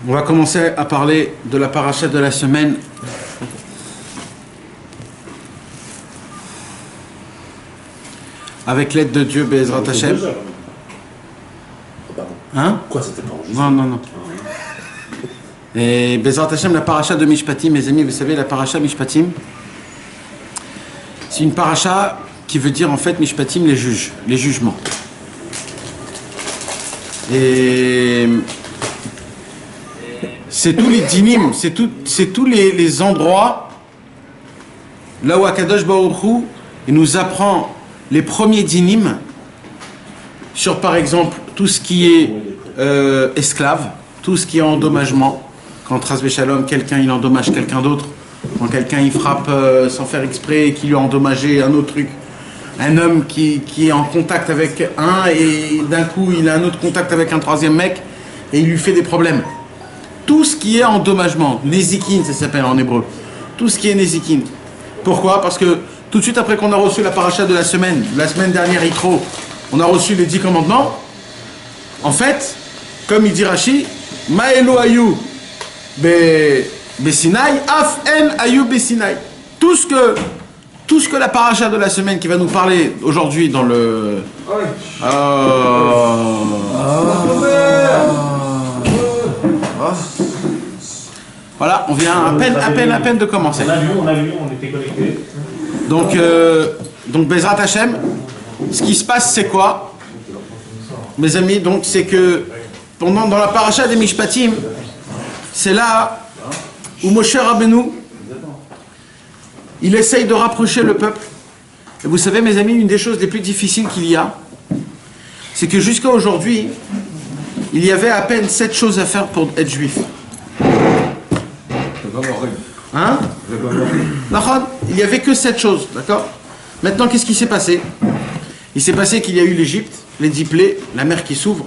On va commencer à parler de la paracha de la semaine. Avec l'aide de Dieu, Be'ezrat Hashem. Hein? Quoi, c'était pas enregistré? Non. Et Be'ezrat Hashem, la paracha de Mishpatim, mes amis, vous savez, la paracha Mishpatim, c'est une paracha qui veut dire en fait Mishpatim, les juges, les jugements. Et c'est tous les dinim, c'est tous les endroits là où Akadosh Baruch Hu il nous apprend les premiers dinim sur par exemple tout ce qui est esclave, tout ce qui est endommagement. Quand Trasvé Shalom, quelqu'un il endommage quelqu'un d'autre, quand quelqu'un il frappe sans faire exprès et qu'il lui a endommagé un autre truc. Un homme qui est en contact avec un et d'un coup il a un autre contact avec un troisième mec et il lui fait des problèmes. Tout ce qui est endommagement, Nezikin ça s'appelle en hébreu, tout ce qui est Nezikin. Pourquoi? Parce que tout de suite après qu'on a reçu la paracha de la semaine dernière Yitro, on a reçu les 10 commandements. En fait, comme il dit Rashi, Ma'elo ayu Besinaï, Af en ayu Besinaï. Tout ce que la paracha de la semaine qui va nous parler aujourd'hui dans le... Voilà, on vient à peine de commencer. On a vu, on était connectés. Donc Be'ezrat Hashem, ce qui se passe c'est quoi? Mes amis, donc c'est que dans la paracha des Mishpatim, c'est là où Moshe Rabbeinu il essaye de rapprocher le peuple. Et vous savez, mes amis, une des choses les plus difficiles qu'il y a, c'est que jusqu'à aujourd'hui, il y avait à peine 7 choses à faire pour être juif. Hein? Il n'y avait que 7 choses, d'accord? Maintenant, qu'est-ce qui s'est passé? Il s'est passé qu'il y a eu l'Égypte, les 10 plaies, la mer qui s'ouvre,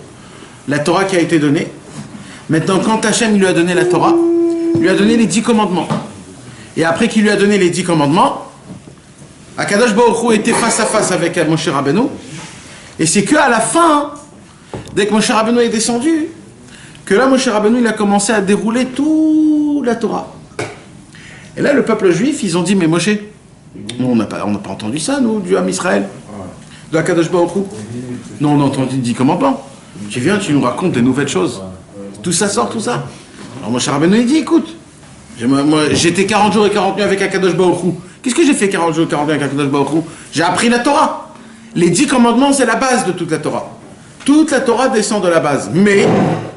la Torah qui a été donnée. Maintenant, quand Hachem lui a donné la Torah, il lui a donné les 10 commandements. Et après qu'il lui a donné les 10 commandements, Akadosh Baruch Hu était face à face avec Moshe Rabbeinu. Et c'est qu'à la fin, dès que Moshe Rabbeinu est descendu, que là Moshe Rabbeinu il a commencé à dérouler toute la Torah. Et là le peuple juif, ils ont dit, mais Moshe, nous, on n'a pas entendu ça, nous, du Ham Israël, de Akadosh Baruch Hu. Nous on a entendu 10 commandements. Tu viens, tu nous racontes des nouvelles choses. Tout ça sort, tout ça. Alors Moshe Rabbeinu il dit, écoute, moi, j'étais 40 jours et 40 nuits avec Akadosh Baruch Hu. Qu'est-ce que j'ai fait 40 jours et 40 nuits avec Akadosh Baruch Hu? J'ai appris la Torah. Les 10 commandements, c'est la base de toute la Torah. Toute la Torah descend de la base. Mais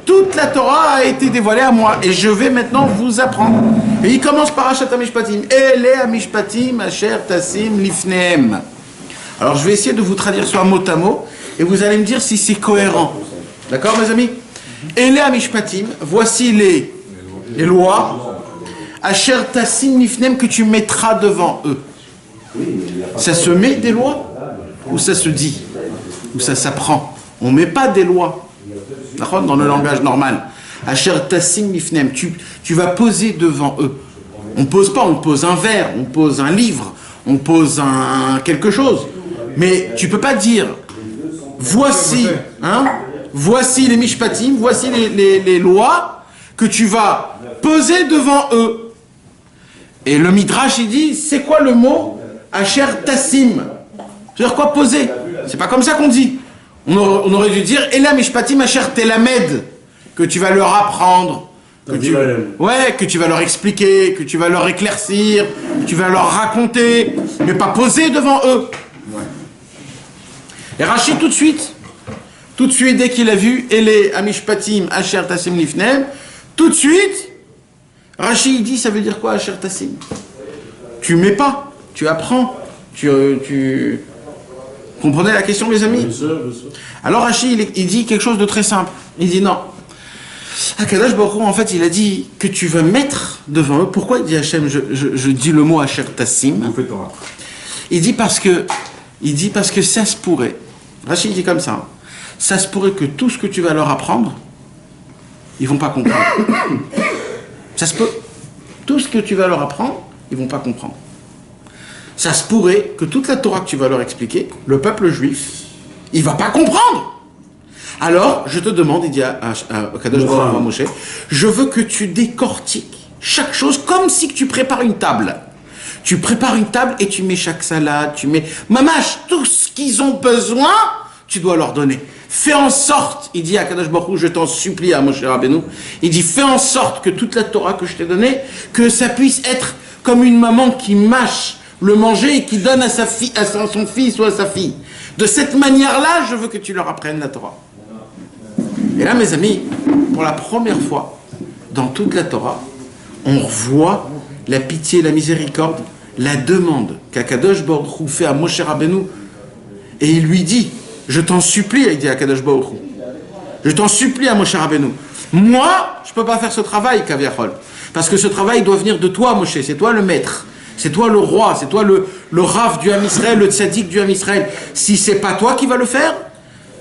toute la Torah a été dévoilée à moi. Et je vais maintenant vous apprendre. Et il commence par Achat HaMishpatim. Ele HaMishpatim Asher Tassim Lifnehem. Alors je vais essayer de vous traduire soit mot à mot. Et vous allez me dire si c'est cohérent. D'accord, mes amis? Ele HaMishpatim, voici les lois. Asher Tassim Lifnehem, que tu mettras devant eux. Ça se met des lois ou ça se dit ou ça s'apprend? On ne met pas des lois dans le langage normal. Asher Tassim Lifnehem, tu vas poser devant eux. On ne pose pas, on pose un verre, on pose un livre, on pose quelque chose. Mais tu ne peux pas dire voici les Mishpatim, voici les lois que tu vas poser devant eux. Et le Midrash, il dit, c'est quoi le mot Asher Tassim? C'est-à-dire quoi poser? C'est pas comme ça qu'on dit. On aurait dû dire Ela Mishpatim Asher Telamed, que tu vas leur apprendre, que tu vas leur expliquer, que tu vas leur éclaircir, que tu vas leur raconter, mais pas poser devant eux. Et Rachid tout de suite, dès qu'il a vu Ele Amishpatim Asher Tassim Lifnehem, tout de suite, Rachid dit, ça veut dire quoi Asher Tassim? Tu mets pas, tu apprends, tu... Comprenez la question, mes amis? Alors Rachid, il dit quelque chose de très simple. Il dit non. Akadosh Baruch Hu, en fait, il a dit que tu vas mettre devant eux. Pourquoi il dit Hachem, je dis le mot Asher Tassim? Il dit parce que ça se pourrait. Rachid dit comme ça. Ça se pourrait que tout ce que tu vas leur apprendre, ils vont pas comprendre. Ça se peut. Tout ce que tu vas leur apprendre, ils vont pas comprendre. Ça se pourrait que toute la Torah que tu vas leur expliquer, le peuple juif, il va pas comprendre. Alors, je te demande, il dit à Kadosh Baruch Hu à Moshe, je veux que tu décortiques chaque chose comme si tu prépares une table. Tu prépares une table et tu mets chaque salade, tu mets... Mamash, tout ce qu'ils ont besoin, tu dois leur donner. Fais en sorte, il dit à Kadosh Baruch Hu, je t'en supplie à Moshe Rabbeinu, il dit, fais en sorte que toute la Torah que je t'ai donnée, que ça puisse être comme une maman qui mâche le manger et qui donne à sa fille, à son fils ou à sa fille. De cette manière-là, je veux que tu leur apprennes la Torah. Et là, mes amis, pour la première fois dans toute la Torah, on revoit la pitié, la miséricorde, la demande qu'Akadosh Baruch Hu fait à Moshe Rabbeinu. Et il lui dit, je t'en supplie, il dit à Akadosh Baruch Hu, je t'en supplie à Moshe Rabbeinu. Moi, je ne peux pas faire ce travail, Kaviachol, parce que ce travail doit venir de toi, Moshe, c'est toi le maître. C'est toi le roi, c'est toi le Rav du Ham Israël, le tzaddik du Ham Israël. Si c'est pas toi qui vas le faire,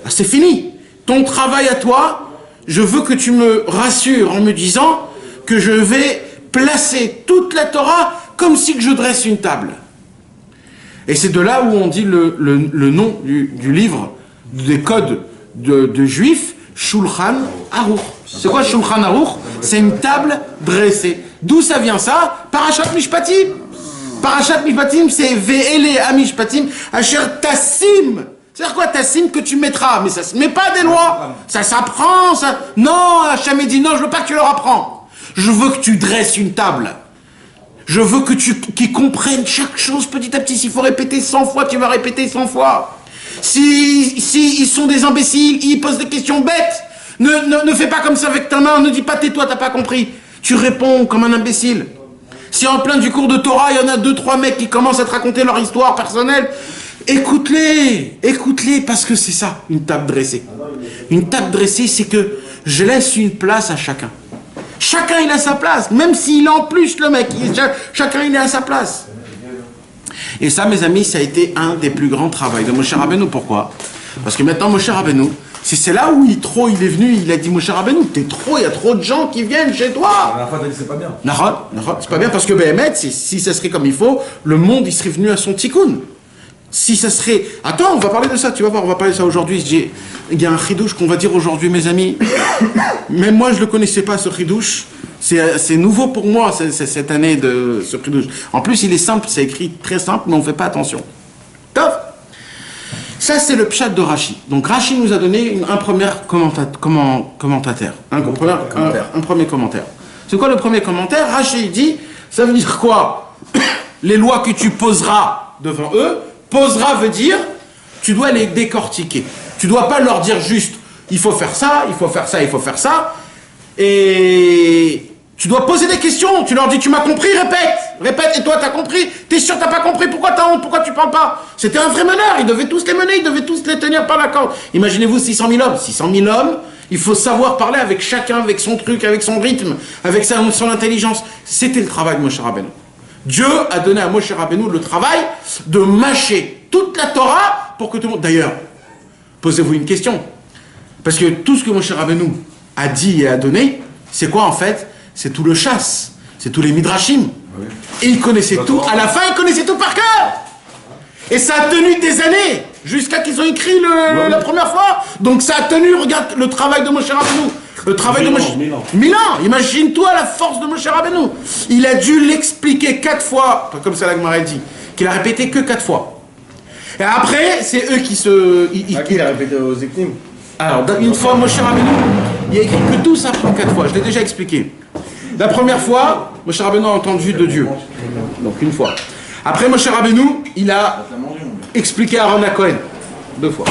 c'est fini. Ton travail à toi, je veux que tu me rassures en me disant que je vais placer toute la Torah comme si que je dresse une table. Et c'est de là où on dit le nom du livre, des codes de juifs, Shulchan Aruch. C'est quoi Shulchan Aruch? C'est une table dressée. D'où ça vient ça? Parashat Mishpatim. Parashat Mishpatim, c'est Ve'ele Amishpatim, Asher Tassim. C'est-à-dire quoi, Tassim, que tu mettras? Mais ça se met pas des lois. Ça s'apprend, ça. Non, Hachem dit non, je veux pas que tu leur apprends. Je veux que tu dresses une table. Je veux que qu'ils comprennent chaque chose petit à petit. S'il faut répéter 100 fois, tu vas répéter 100 fois. Si ils sont des imbéciles, ils posent des questions bêtes. Ne fais pas comme ça avec ta main, ne dis pas tais-toi, t'as pas compris. Tu réponds comme un imbécile. Si en plein du cours de Torah, il y en a 2-3 mecs qui commencent à te raconter leur histoire personnelle, écoute-les, parce que c'est ça, une table dressée. Une table dressée, c'est que je laisse une place à chacun. Chacun, il a sa place, même s'il est en plus, le mec, chacun, il est à sa place. Et ça, mes amis, ça a été un des plus grands travaux de Moshe Rabbeinu. Pourquoi? Parce que maintenant, Moshe Rabbeinu, c'est là où il est venu, il a dit Moshe Rabbeinu, il y a trop de gens qui viennent chez toi. La fois, c'est pas bien. C'est pas bien parce que Béhémet, si ça serait comme il faut, le monde il serait venu à son tikkun. Si ça serait... Attends, on va parler de ça, tu vas voir, on va parler de ça aujourd'hui. Il y a un chidouche qu'on va dire aujourd'hui, mes amis. Même moi, je le connaissais pas, ce chidouche. C'est nouveau pour moi, cette année de ce chidouche. En plus, il est simple, c'est écrit très simple, mais on fait pas attention. Top. Ça, c'est le pshat de Rashi. Donc, Rashi nous a donné un premier commentaire. Un premier commentaire. C'est quoi le premier commentaire? Rashi dit, ça veut dire quoi? Les lois que tu poseras devant eux, posera veut dire, tu dois les décortiquer. Tu dois pas leur dire juste, il faut faire ça, il faut faire ça, il faut faire ça. Et tu dois poser des questions. Tu leur dis, tu m'as compris, répète, et toi, t'as compris? T'es sûr, t'as pas compris? Pourquoi t'as honte? Pourquoi tu parles pas? C'était un vrai meneur, ils devaient tous les mener, ils devaient tous les tenir par la corde. Imaginez-vous 600 000 hommes. 600 000 hommes, il faut savoir parler avec chacun, avec son truc, avec son rythme, avec son intelligence. C'était le travail de Moshe Rabbeinu. Dieu a donné à Moshe Rabbeinu le travail de mâcher toute la Torah pour que tout le monde... D'ailleurs, posez-vous une question. Parce que tout ce que Moshe Rabbeinu a dit et a donné, c'est quoi en fait? C'est tout le chasse, c'est tous les midrashim. Oui. Et il connaissait tout, à la fin il connaissait tout par cœur. Et ça a tenu des années, jusqu'à qu'ils ont écrit la première fois. Donc ça a tenu, regarde le travail de Moshe Rabbeinu. Le travail de Moshe... 1000 ans. Imagine-toi la force de Moshe Rabbeinu. Il a dû l'expliquer 4 fois, comme ça la Gemara dit, qu'il a répété que 4 fois. Et après, c'est eux qui se... Il a répété aux Ektim. Alors, une fois, Moshe Rabbeinu, il a écrit que tout ça prend 4 fois. Je l'ai déjà expliqué. La première fois, Moshe Rabbeinu a entendu de Dieu. Donc, une fois. Après, Moshe Rabbeinu, il a expliqué à Aaron HaKohen. 2 fois.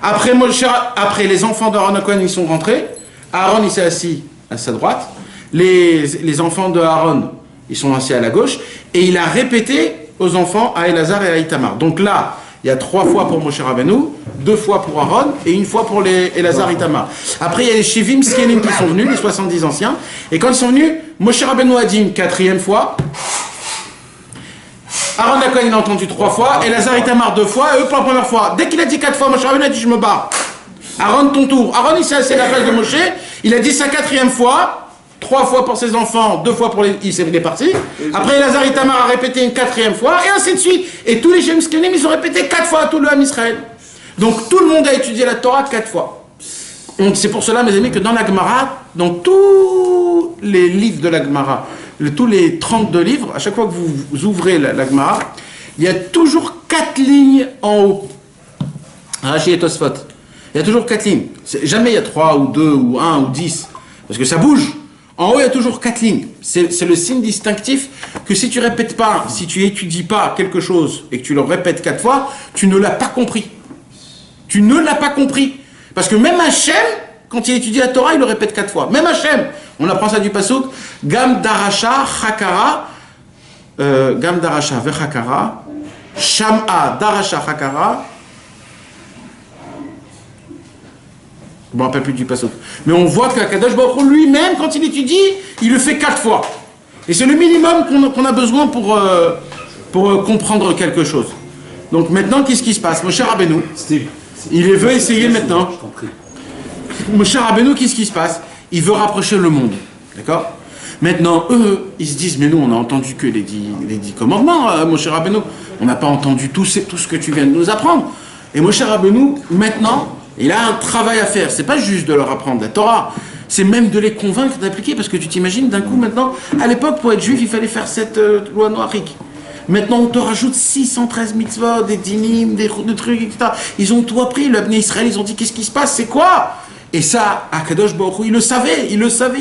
Après, les enfants d'Aaron HaKohen, ils sont rentrés. Aaron, il s'est assis à sa droite. Les enfants de Aaron, ils sont assis à la gauche. Et il a répété aux enfants, à Elazar et à Itamar. Donc là, il y a 3 fois pour Moshe Rabbeinu, 2 fois pour Aaron et 1 fois pour les Elazar et Itamar. Après, il y a les Shivim Skenim qui sont venus, les 70 anciens. Et quand ils sont venus, Moshe Rabbeinu a dit une 4e fois. Aaron HaKohen, il a entendu 3 fois. Elazar et Itamar 2 fois. Et eux pour la première fois. Dès qu'il a dit 4 fois, Moshe Rabbeinu a dit je me barre. Aaron, ton tour. Aaron, il s'est assis à la place de Moshe. Il a dit sa 4e fois. 3 fois pour ses enfants, 2 fois pour les... Il est parti. Après, Elazar et Itamar a répété une 4e fois, et ainsi de suite. Et tous les Shem Skenim, ils ont répété 4 fois à tout le Ham Israël. Donc, tout le monde a étudié la Torah 4 fois. C'est pour cela, mes amis, que dans la Gemara, dans tous les livres de la Gemara, tous les 32 livres, à chaque fois que vous ouvrez la Gemara, il y a toujours 4 lignes en haut. Rashi et Tosfot. Il y a toujours 4 lignes. Jamais il y a 3 ou 2 ou 1 ou 10. Parce que ça bouge. En haut, il y a toujours 4 lignes. C'est le signe distinctif que si tu répètes pas, si tu étudies pas quelque chose et que tu le répètes 4 fois, tu ne l'as pas compris. Tu ne l'as pas compris. Parce que même Hachem, quand il étudie la Torah, il le répète 4 fois. Même Hachem. On apprend ça du pasuk. Gam darasha chakara. Gam darasha vechakara. Sham'a darasha chakara. Je ne me rappelle plus du pasuk. Mais on voit qu'Akadosh Baruch Hu lui-même, quand il étudie, il le fait 4 fois. Et c'est le minimum qu'on a besoin pour comprendre quelque chose. Donc maintenant, qu'est-ce qui se passe? Moshe Rabbeinu, il veut essayer maintenant. Moshe Rabbeinu, qu'est-ce qui se passe? Il veut rapprocher le monde. D'accord? Maintenant, eux, ils se disent, mais nous, on n'a entendu que les 10 commandements, Moshe Rabbeinu. On n'a pas entendu tout ce que tu viens de nous apprendre. Et Moshe Rabbeinu, maintenant, il a un travail à faire. C'est pas juste de leur apprendre la Torah, c'est même de les convaincre d'appliquer. Parce que tu t'imagines, d'un coup, maintenant, à l'époque, pour être juif, il fallait faire cette loi noachique. Maintenant, on te rajoute 613 mitzvot, des dinim, des trucs, etc. Ils ont tout appris, le Bnei Israël, ils ont dit, qu'est-ce qui se passe, c'est quoi? Et ça, Akadosh Baruch Hu, il le savait,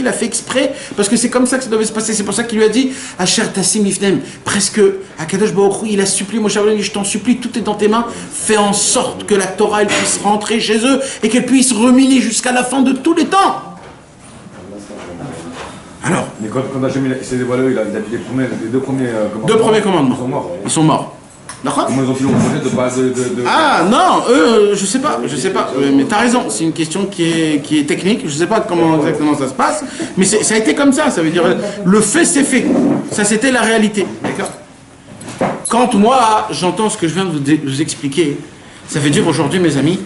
il a fait exprès, parce que c'est comme ça que ça devait se passer. C'est pour ça qu'il lui a dit, Asher Tassim Lifnem, presque, Akadosh Baruch Hu, il a supplié Moshe Rabbeinu, je t'en supplie, tout est dans tes mains, fais en sorte que la Torah, elle puisse rentrer chez eux, et qu'elle puisse ruminer jusqu'à la fin de tous les temps. Alors, mais quand Hachem s'est dévoilé, il a dit les deux premiers commandements. Ils sont morts. D'accord? Comment ils ont pu l'empêcher de pas de... Ah non, je sais pas, mais t'as raison, c'est une question qui est technique, je sais pas comment exactement ça se passe, mais ça a été comme ça veut dire, le fait c'est fait, ça c'était la réalité, d'accord? Quand moi j'entends ce que je viens de vous expliquer, ça veut dire aujourd'hui mes amis,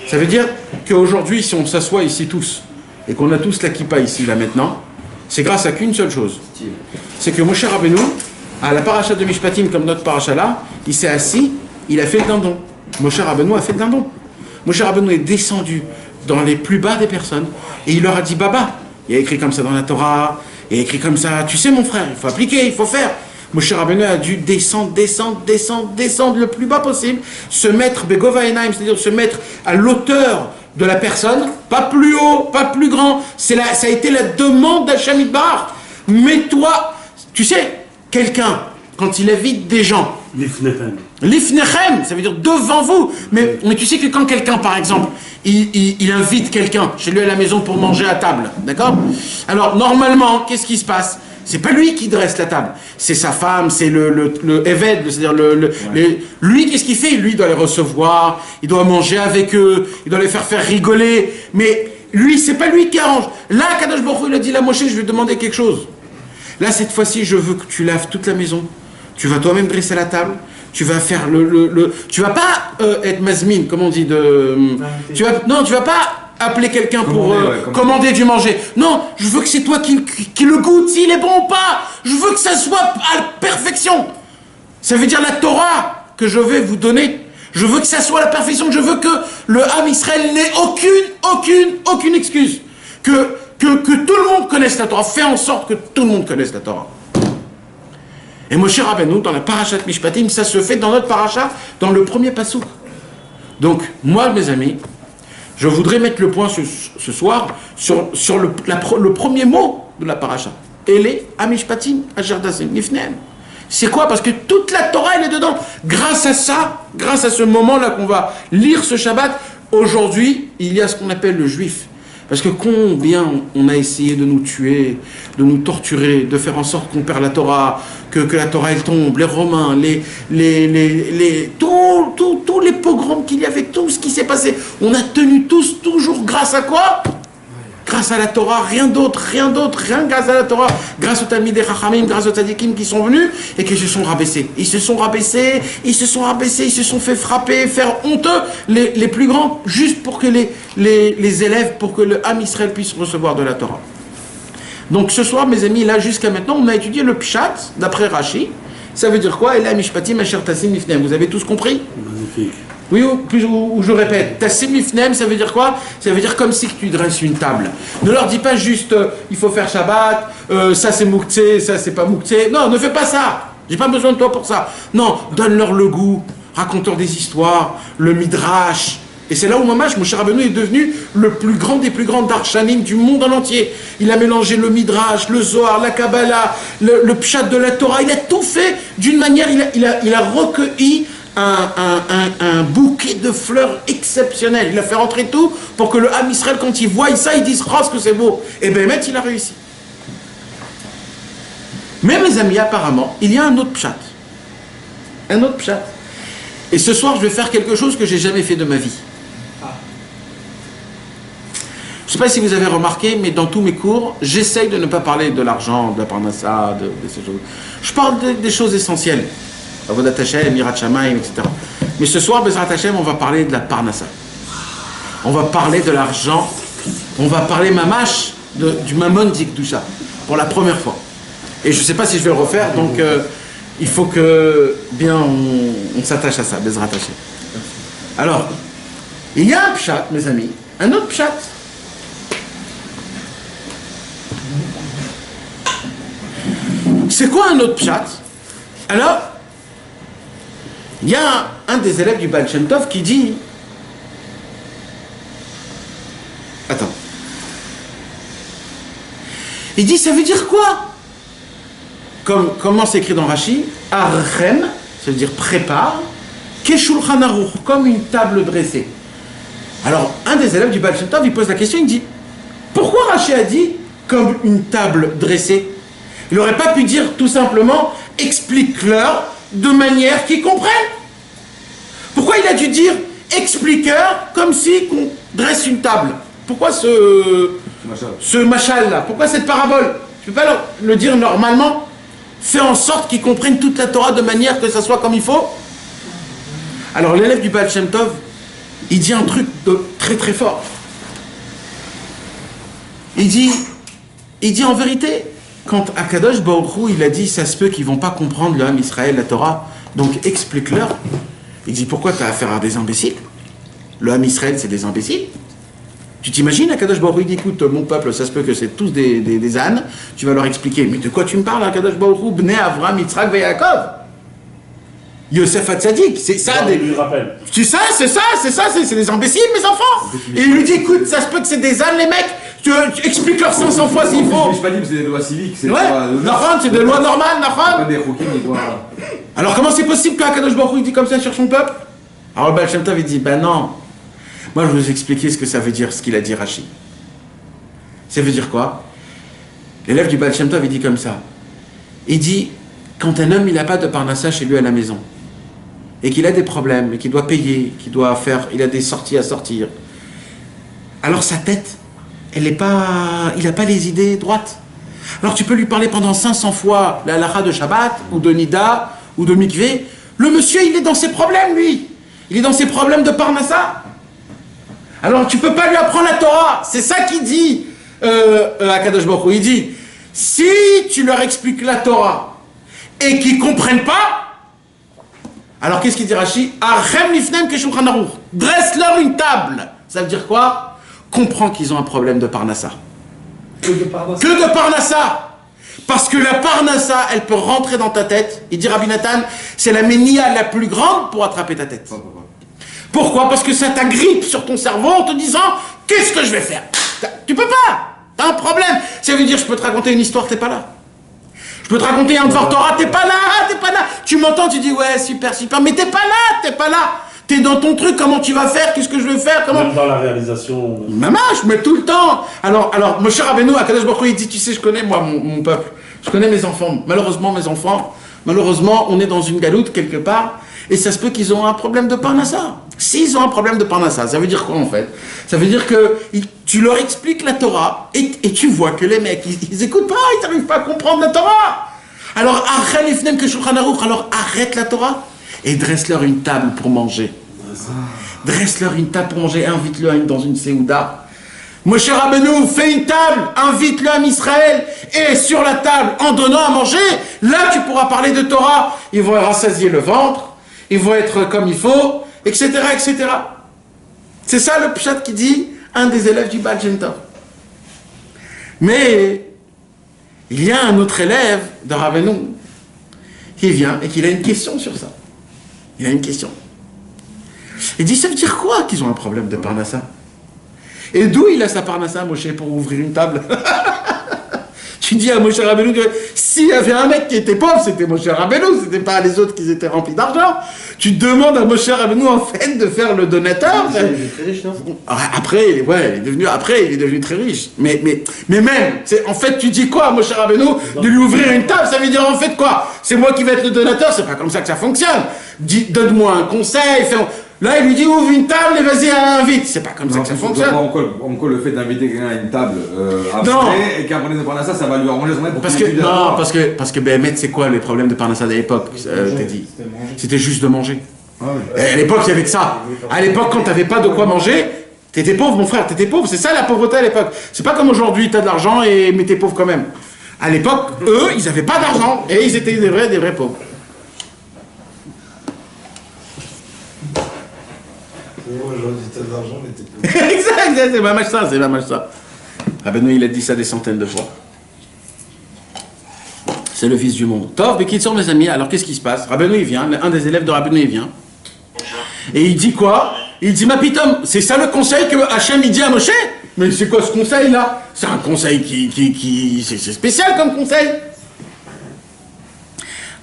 ça veut dire qu'aujourd'hui si on s'assoit ici tous, et qu'on a tous la kippa ici là maintenant, c'est grâce à qu'une seule chose, c'est que Moshe Rabbeinu, à la paracha de Mishpatim, comme notre paracha là, il s'est assis, il a fait le dindon. Moshe Rabbeinu a fait le dindon. Moshe Rabbeinu est descendu dans les plus bas des personnes et il leur a dit Baba, il y a écrit comme ça dans la Torah, il y a écrit comme ça, tu sais mon frère, il faut appliquer, il faut faire. Moshe Rabbeinu a dû descendre le plus bas possible, se mettre Begova Enaim, c'est-à-dire se mettre à l'auteur de la personne, pas plus haut, pas plus grand. Ça a été la demande d'Hachem Yitbarach. Mets-toi, tu sais, quelqu'un, quand il invite des gens, Lifnechem, ça veut dire devant vous. Mais tu sais que quand quelqu'un, par exemple, il invite quelqu'un chez lui à la maison pour manger à table, d'accord? Alors, normalement, qu'est-ce qui se passe? C'est pas lui qui dresse la table, c'est sa femme, c'est le Eved, c'est-à-dire lui, qu'est-ce qu'il fait? Lui, il doit les recevoir, il doit manger avec eux, il doit les faire rigoler, mais lui, c'est pas lui qui arrange. Là, Kadosh Baruch Hu, il a dit, là, Moshe, je vais te demander quelque chose. Là, cette fois-ci, je veux que tu laves toute la maison. Tu vas toi-même dresser la table. Tu vas faire tu vas pas être mazmine, comme on dit tu vas pas appeler quelqu'un pour commander du manger. Non, je veux que c'est toi qui le goûte, s'il est bon ou pas. Je veux que ça soit à la perfection. Ça veut dire la Torah que je vais vous donner. Je veux que ça soit à la perfection. Je veux que le Ham Israël n'ait aucune excuse. Que tout le monde connaisse la Torah. Fais en sorte que tout le monde connaisse la Torah. Et Moshe Rabbeinu, dans la parashat Mishpatim, ça se fait dans notre parasha, dans le premier passouk. Donc, moi, mes amis, je voudrais mettre le point ce soir sur le premier mot de la parasha. Ele Amishpatim Ajardazim Nifnem. C'est quoi? Parce que toute la Torah, elle est dedans. Grâce à ça, grâce à ce moment-là qu'on va lire ce Shabbat, aujourd'hui, il y a ce qu'on appelle le juif. Parce que combien on a essayé de nous tuer, de nous torturer, de faire en sorte qu'on perd la Torah, que la Torah elle tombe, les Romains, tous les pogroms qu'il y avait, tout ce qui s'est passé. On a tenu tous toujours grâce à quoi? Grâce à la Torah, rien d'autre, rien grâce à la Torah, grâce aux Talmidei Chachamim, grâce aux Tzadikim qui sont venus et qui se sont rabaissés. Ils se sont fait frapper, faire honteux les plus grands, juste pour que les élèves, pour que le Ham Israël puisse recevoir de la Torah. Donc ce soir, mes amis, là jusqu'à maintenant, on a étudié le Pshat, d'après Rashi. Ça veut dire quoi? Ela Mishpatim Asher Tassim Lifnem. Vous avez tous compris? Magnifique. Oui, ou je répète, tassim lifnem, ça veut dire quoi? Ça veut dire comme si tu dresses une table. Ne leur dis pas juste, il faut faire Shabbat, ça c'est mouktsé, ça c'est pas mouktsé. Non, ne fais pas ça. J'ai pas besoin de toi pour ça. Non, donne-leur le goût, raconte-leur des histoires, le midrash. Et c'est là où Mamash, Moshe Rabbeinu est devenu le plus grand des plus grands darshanim du monde en entier. Il a mélangé le midrash, le zohar, la kabbalah, le pshat de la Torah. Il a tout fait d'une manière, il a recueilli un bouquet de fleurs exceptionnel. Il a fait rentrer tout pour que le Ham Israël, quand il voit ça, il dise « Oh, ce que c'est beau !» Et bien, il a réussi. Mais mes amis, apparemment, il y a un autre pshat. Un autre pshat. Et ce soir, je vais faire quelque chose que j'ai jamais fait de ma vie. Je ne sais pas si vous avez remarqué, mais dans tous mes cours, j'essaye de ne pas parler de l'argent, de la parnassa, de ces choses. Je parle des choses essentielles. Avodat Hashem, Yirat Shamayim, etc. Mais ce soir, Bezrat Hashem, on va parler de la parnassa. On va parler de l'argent. On va parler mamash, du mammon d'Ikdusha, pour la première fois. Et je ne sais pas si je vais le refaire, donc il faut que bien on s'attache à ça, Bezrat Hashem. Alors, il y a un pshat, mes amis, un autre pshat. C'est quoi un autre pshat? Alors, il y a un des élèves du Baal Shem Tov qui dit... Attends. Il dit, ça veut dire quoi? Comment c'est écrit dans Rashi? Archem, ça veut dire prépare, Keshulchan Aruch, comme une table dressée. Alors, un des élèves du Baal Shem Tov, il pose la question, il dit, pourquoi Rashi a dit comme une table dressée? Il n'aurait pas pu dire tout simplement, explique-leur de manière qu'ils comprennent. Pourquoi il a dû dire, explique-leur comme si on dresse une table? Pourquoi ce machal-là? Pourquoi cette parabole? Je ne peux pas le dire normalement. Fais en sorte qu'ils comprennent toute la Torah de manière que ça soit comme il faut. Alors l'élève du Baal Shem Tov, il dit un truc de très très fort. Il dit en vérité, quand Akadosh Baruch Hu, il a dit, ça se peut qu'ils ne vont pas comprendre le Ham Israël, la Torah, donc explique-leur. Il dit, pourquoi tu as affaire à des imbéciles? Le Ham Israël, c'est des imbéciles. Tu t'imagines, Akadosh Baruch Hu, il dit, écoute, mon peuple, ça se peut que c'est tous des ânes, tu vas leur expliquer. Mais de quoi tu me parles, Akadosh Baruch Hu, Bnei Avram, Yitzhak, Yaakov? Yosef Hatzadik, c'est ça. Tu sais, c'est des imbéciles, mes enfants. Et il lui dit, écoute, ça se peut que c'est des ânes, les mecs, tu expliques-leur 500 fois s'il faut. Je n'ai pas dit que c'est des lois civiques, c'est ouais. C'est des lois normales, pas des choukim, des lois... Alors comment c'est possible qu'Akadosh Baruch Hu, il dit comme ça sur son peuple? Alors le Baal Shem Tov, il dit, ben non. Moi, je vais vous expliquer ce que ça veut dire, ce qu'il a dit Rashi. Ça veut dire quoi? L'élève du Baal Shem Tov, il dit comme ça. Il dit, quand un homme, il n'a pas de parnassa chez lui à la maison, et qu'il a des problèmes, et qu'il doit payer, qu'il doit faire, il a des sorties à sortir, alors sa tête, il n'a pas les idées droites. Alors tu peux lui parler pendant 500 fois la halakha de Shabbat, ou de Nida, ou de Mikvé. Le monsieur, il est dans ses problèmes, lui. Il est dans ses problèmes de parnassa. Alors tu peux pas lui apprendre la Torah. C'est ça qu'il dit Akadosh Baruch Hu. Il dit, si tu leur expliques la Torah et qu'ils comprennent pas, alors qu'est-ce qu'il dit Rashi? Archem lifnem keshulchan aruch. Dresse-leur une table. Ça veut dire quoi? Comprends qu'ils ont un problème de parnassa. Que de parnassa. Parce que la parnassa, elle peut rentrer dans ta tête. Il dit Rabbi Nathan, c'est la ménia la plus grande pour attraper ta tête. Pourquoi? Parce que ça t'agrippe sur ton cerveau en te disant, qu'est-ce que je vais faire? Tu peux pas. T'as un problème. Ça veut dire, je peux te raconter une histoire, t'es pas là. Je peux te raconter un Dvar Torah, t'es pas là. Tu m'entends, tu dis, ouais, super, mais t'es pas là. T'es dans ton truc, comment tu vas faire? Qu'est-ce que je vais faire? Comment... Même dans la réalisation. Maman, je mets tout le temps. Alors, Moshe Rabbeinu, Akadosh Baruch Hu, il dit, tu sais, je connais, moi, mon peuple. Je connais mes enfants. Malheureusement, on est dans une galoute quelque part, et ça se peut qu'ils ont un problème de parnassa. S'ils ont un problème de parnassa, ça veut dire quoi en fait? Ça veut dire que tu leur expliques la Torah, et tu vois que les mecs, ils écoutent pas, ils n'arrivent pas à comprendre la Torah. Alors, arrête la Torah, et dresse-leur une table pour manger. Dresse-leur une table pour manger, invite-le dans une séouda. Moshe Rabbeinu, fais une table, invite-le à Israël, et sur la table, en donnant à manger, là tu pourras parler de Torah. Ils vont rassasier le ventre, ils vont être comme il faut, etc., etc. C'est ça le pshat qui dit un des élèves du Baal Shem Tov. Mais il y a un autre élève de Rabbeinu qui vient et qui a une question sur ça. Il a une question. Il dit, ça veut dire quoi qu'ils ont un problème de Parnassa? Et d'où il a sa Parnassa, Moshe, pour ouvrir une table? Tu dis à Moshe Rabbeinu que s'il y avait un mec qui était pauvre, c'était Moshe Rabbeinu, c'était pas les autres qui étaient remplis d'argent. Tu demandes à Moshe Rabbeinu en fait de faire le donateur. Il est très riche, non? Après, il est devenu très riche. Mais même, en fait, tu dis quoi à Moshe Rabbeinu de lui ouvrir une table? Ça veut dire en fait quoi? C'est moi qui vais être le donateur? C'est pas comme ça que ça fonctionne. Donne-moi un conseil. Là, il lui dit ouvre une table et vas-y, invite. C'est pas comme ça que ça fonctionne. Encore le fait d'inviter quelqu'un à une table après, et qu'après de Parnassa, ça va lui arranger son aide pour parce que Béhémet, c'est quoi les problèmes de Parnassa de l'époque, t'as dit? C'était juste de manger. Ah oui. Et à l'époque, il y avait que ça. À l'époque, quand t'avais pas de quoi manger, t'étais pauvre, mon frère, t'étais pauvre. C'est ça la pauvreté à l'époque. C'est pas comme aujourd'hui, t'as de l'argent mais t'es pauvre quand même. À l'époque, eux, ils avaient pas d'argent et ils étaient des vrais pauvres. Aujourd'hui, t'as de l'argent, mais t'es pauvre. Exact, c'est pas mal ça. Rabbeinu, il a dit ça des centaines de fois. C'est le fils du monde. Tov, mais qui sont mes amis? Alors qu'est-ce qui se passe? Rabbeinu, il vient, un des élèves de Rabbeinu, il vient. Et il dit quoi? Il dit, ma pitom, c'est ça le conseil que Hachem il dit à Moshe? Mais c'est quoi ce conseil-là? C'est un conseil c'est spécial comme conseil.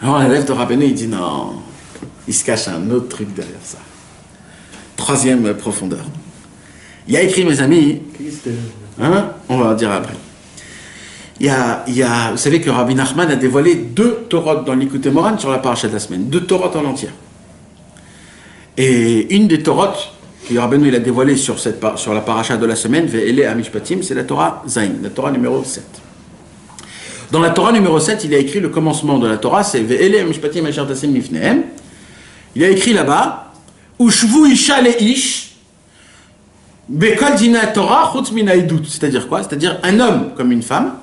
Alors l'élève de Rabbeinu, il dit, non, il se cache un autre truc derrière ça. Troisième profondeur. Il y a écrit, mes amis, on va dire après. Vous savez que Rabbi Nachman a dévoilé 2 Torotes dans l'Ikutei Moharan sur la paracha de la semaine, 2 Torotes en entière. Et une des Torotes que Rabbeinu il a dévoilée sur la paracha de la semaine, Ve'ele Amishpatim, c'est la Torah Zayin, la Torah numéro 7. Dans la Torah numéro 7, il a écrit le commencement de la Torah, c'est Ve'ele Amishpatim Asher Tasem Lifnehem. Il a écrit là-bas, Ushvu Isha Leish, Bekol Dina Torah Chutz Min Haidut. C'est-à-dire quoi? C'est-à-dire un homme comme une femme.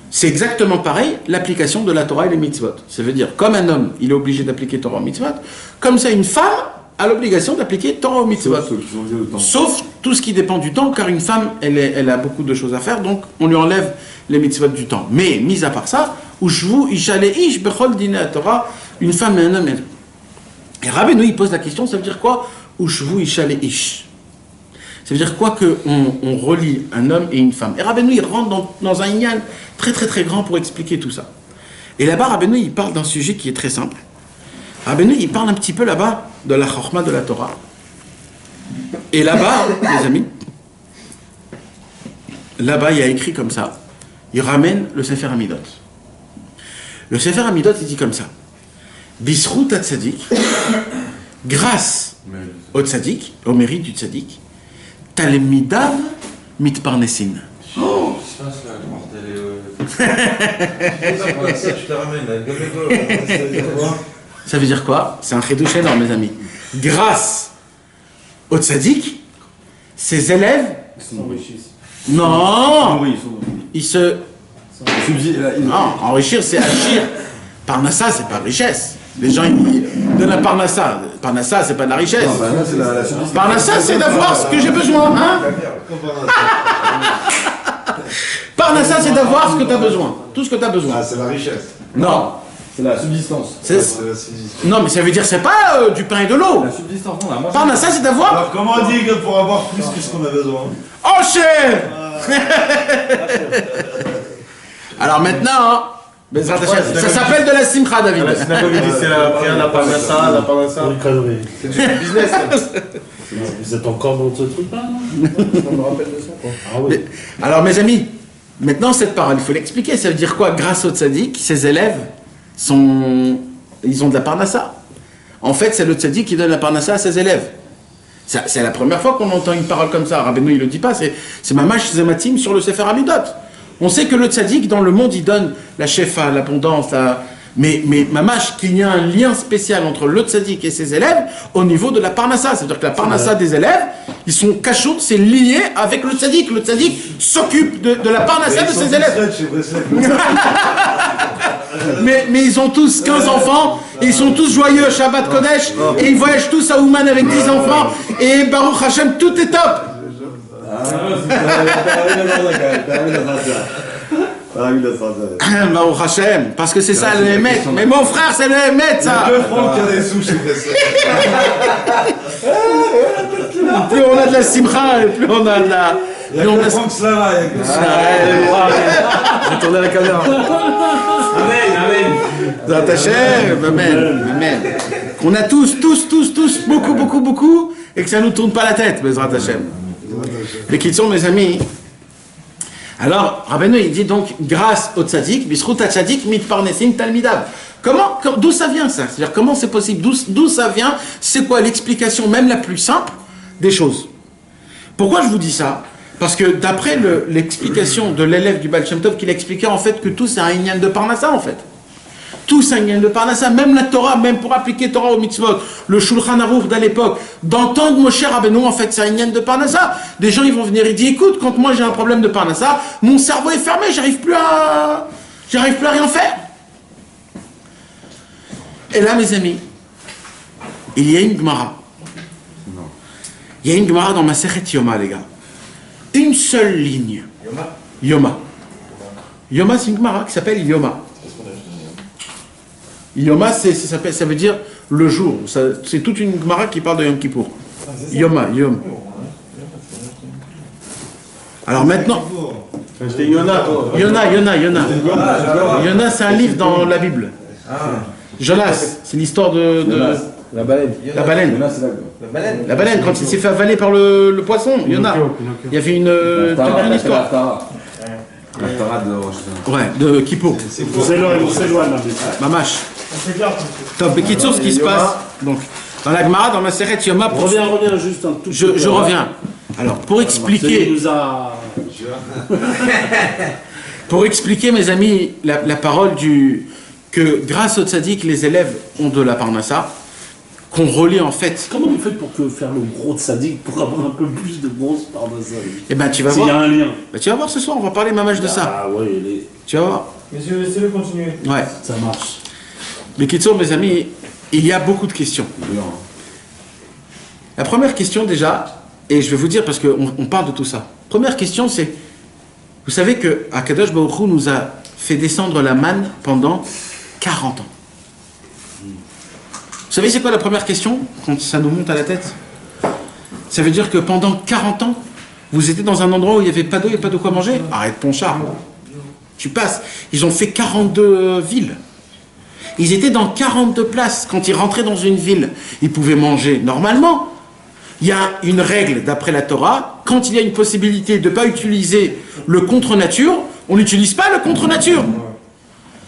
C'est exactement pareil, l'application de la Torah et les mitzvot. Ça veut dire, comme un homme, il est obligé d'appliquer Torah aux mitzvot, comme ça, une femme a l'obligation d'appliquer Torah aux mitzvot. Sauf tout ce qui dépend du temps, car une femme, elle a beaucoup de choses à faire, donc on lui enlève les mitzvot du temps. Mais, mis à part ça, Ushvu Isha Leish Bechol Dina Torah, une femme et un homme. Et Rabbeinu, il pose la question, ça veut dire quoi? Ushvu Isha Leish. Ça veut dire quoi qu'on relie un homme et une femme? Et Rabbeinu, il rentre dans un inyan très très très grand pour expliquer tout ça. Et là-bas, Rabbeinu, il parle d'un sujet qui est très simple. Rabbeinu, il parle un petit peu là-bas de la chorma de la Torah. Et là-bas, les amis, là-bas, il y a écrit comme ça. Il ramène le Sefer Hamidot. Le Sefer Hamidot, il dit comme ça. Bisrout ha-tzadik, grâce au tzadik, au mérite du tzadik, Talmidav mitparnesin. Oh, qu'est-ce qui se passe là, bordel? Ça, je te ramène. Ça veut dire quoi? C'est un chidouche énorme, mes amis. Grâce au tzaddik, ses élèves non, ils se non, enrichir c'est agir. Parnassa, c'est pas richesse. Les gens ils donnent la Parnassa. Parnassa, c'est pas de la richesse. Parnassa, c'est d'avoir ce que j'ai besoin. Hein? Parnassa, c'est d'avoir ce que tu as besoin. Tout ce que tu as besoin. Ah, c'est la richesse. Non. C'est la subsistance. Non, mais ça veut dire c'est pas du pain et de l'eau. La subsistance, non. Parnassa, c'est d'avoir. Alors, comment on dit que pour avoir plus que ce qu'on a besoin? Oh, chef. Alors maintenant, ça s'appelle de la simcha, David. La synagogue dit c'est la prière, la parnassa. C'est du business. Vous êtes encore dans ce truc-là? Je me rappelle de ça, quoi. Ah oui. Alors, mes amis, maintenant cette parole, il faut l'expliquer. Ça veut dire quoi? Grâce au tzaddik, ses élèves ils ont de la parnassa. En fait, c'est le tzaddik qui donne la parnassa à ses élèves. C'est la première fois qu'on entend une parole comme ça. Rabbeinu, il le dit pas. C'est Mamash Zematim sur le Sefer Hamidot. On sait que le tzaddik, dans le monde, il donne la shefa, l'abondance, mais Mamash, qu'il y a un lien spécial entre le tzaddik et ses élèves au niveau de la parnassa. C'est-à-dire que la parnassa des élèves, ils sont cachots, c'est lié avec le tzaddik. Le tzaddik s'occupe de la parnassa de ses élèves. Mais ils ont tous 15 enfants, Et ils sont tous joyeux, Shabbat Kodesh, et ils voyagent tous à Ouman avec 10 enfants, et Baruch Hashem, tout est top. Baruch Hashem, parce que c'est ça le Hémet. Mais mon frère, c'est le Hémet, ça. Deux francs qui a des sous chez Bresson. Plus on a de la simcha, plus on a de la... Plus on a... Franck Slava, il y a que ça. J'ai tourné la caméra. Amen. Amen. Qu'on a tous, beaucoup, et que ça ne nous tourne pas la tête, Bezrat Hashem. Les Kitsour, mes amis. Alors, Rabbeinu, il dit donc, grâce au tzaddik, bisrout tzaddik, mitparnesim talmidav. D'où ça vient ça? C'est-à-dire, comment c'est possible? D'où ça vient? C'est quoi l'explication, même la plus simple, des choses? Pourquoi je vous dis ça? Parce que d'après l'explication de l'élève du Baal Shem Tov, qu'il expliquait en fait que tout c'est un inyan de Parnassa en fait. Tout c'est un inyan de Parnassa, même la Torah, même pour appliquer Torah au mitzvot, le Shulchan Aruch d'à l'époque, d'entendre Moshe Rabbeinu en fait c'est un inyan de Parnassa. Des gens ils vont venir et dire écoute, quand moi j'ai un problème de Parnassa, mon cerveau est fermé, j'arrive plus à rien faire. Et là mes amis, il y a une Gemara. Il y a une Gemara dans Masechet Yoma les gars. Une seule ligne. Yoma. Yoma, c'est une Gemara qui s'appelle Yoma. Yoma, ça veut dire le jour. C'est toute une Gemara qui parle de Yom Kippour. Yoma. Alors maintenant... C'était Yona. Yona, c'est un livre dans la Bible. Jonas, c'est l'histoire de... La baleine. La baleine. La baleine, quand il s'est fait avaler par le poisson, Yona. Il y avait toute une histoire. La Torah de Rosh Hashanah. Ouais, de Kippour. On s'éloigne. Mamash. Top, mais ce qui se passe. Donc, dans la Gemara, dans ma Masechet Yoma. Reviens juste un tout petit peu. Je reviens. Alors, pour expliquer. Pour expliquer, mes amis, la parole que grâce au tzaddik, les élèves ont de la parnassa. Qu'on relie en fait. Comment vous faites pour faire le gros tzaddik pour avoir un peu plus de bronze par ça? Eh ben tu vas voir. S'il y a un lien. Ben, tu vas voir ce soir, on va parler mamache de ça. Ah ouais, tu vas voir. Monsieur, laissez-le continuer. Ouais. Ça marche. Mais Kitsour, mes amis, il y a beaucoup de questions. La première question déjà, et je vais vous dire parce qu'on parle de tout ça. Première question, c'est, vous savez que Akadosh Baruch Hu nous a fait descendre la manne pendant 40 ans. Vous savez c'est quoi la première question quand ça nous monte à la tête? Ça veut dire que pendant 40 ans, vous étiez dans un endroit où il n'y avait pas d'eau et pas de quoi manger? Arrête ton char. Tu passes. Ils ont fait 42 villes. Ils étaient dans 42 places. Quand ils rentraient dans une ville, ils pouvaient manger normalement. Il y a une règle d'après la Torah. Quand il y a une possibilité de ne pas utiliser le contre-nature, on n'utilise pas le contre-nature.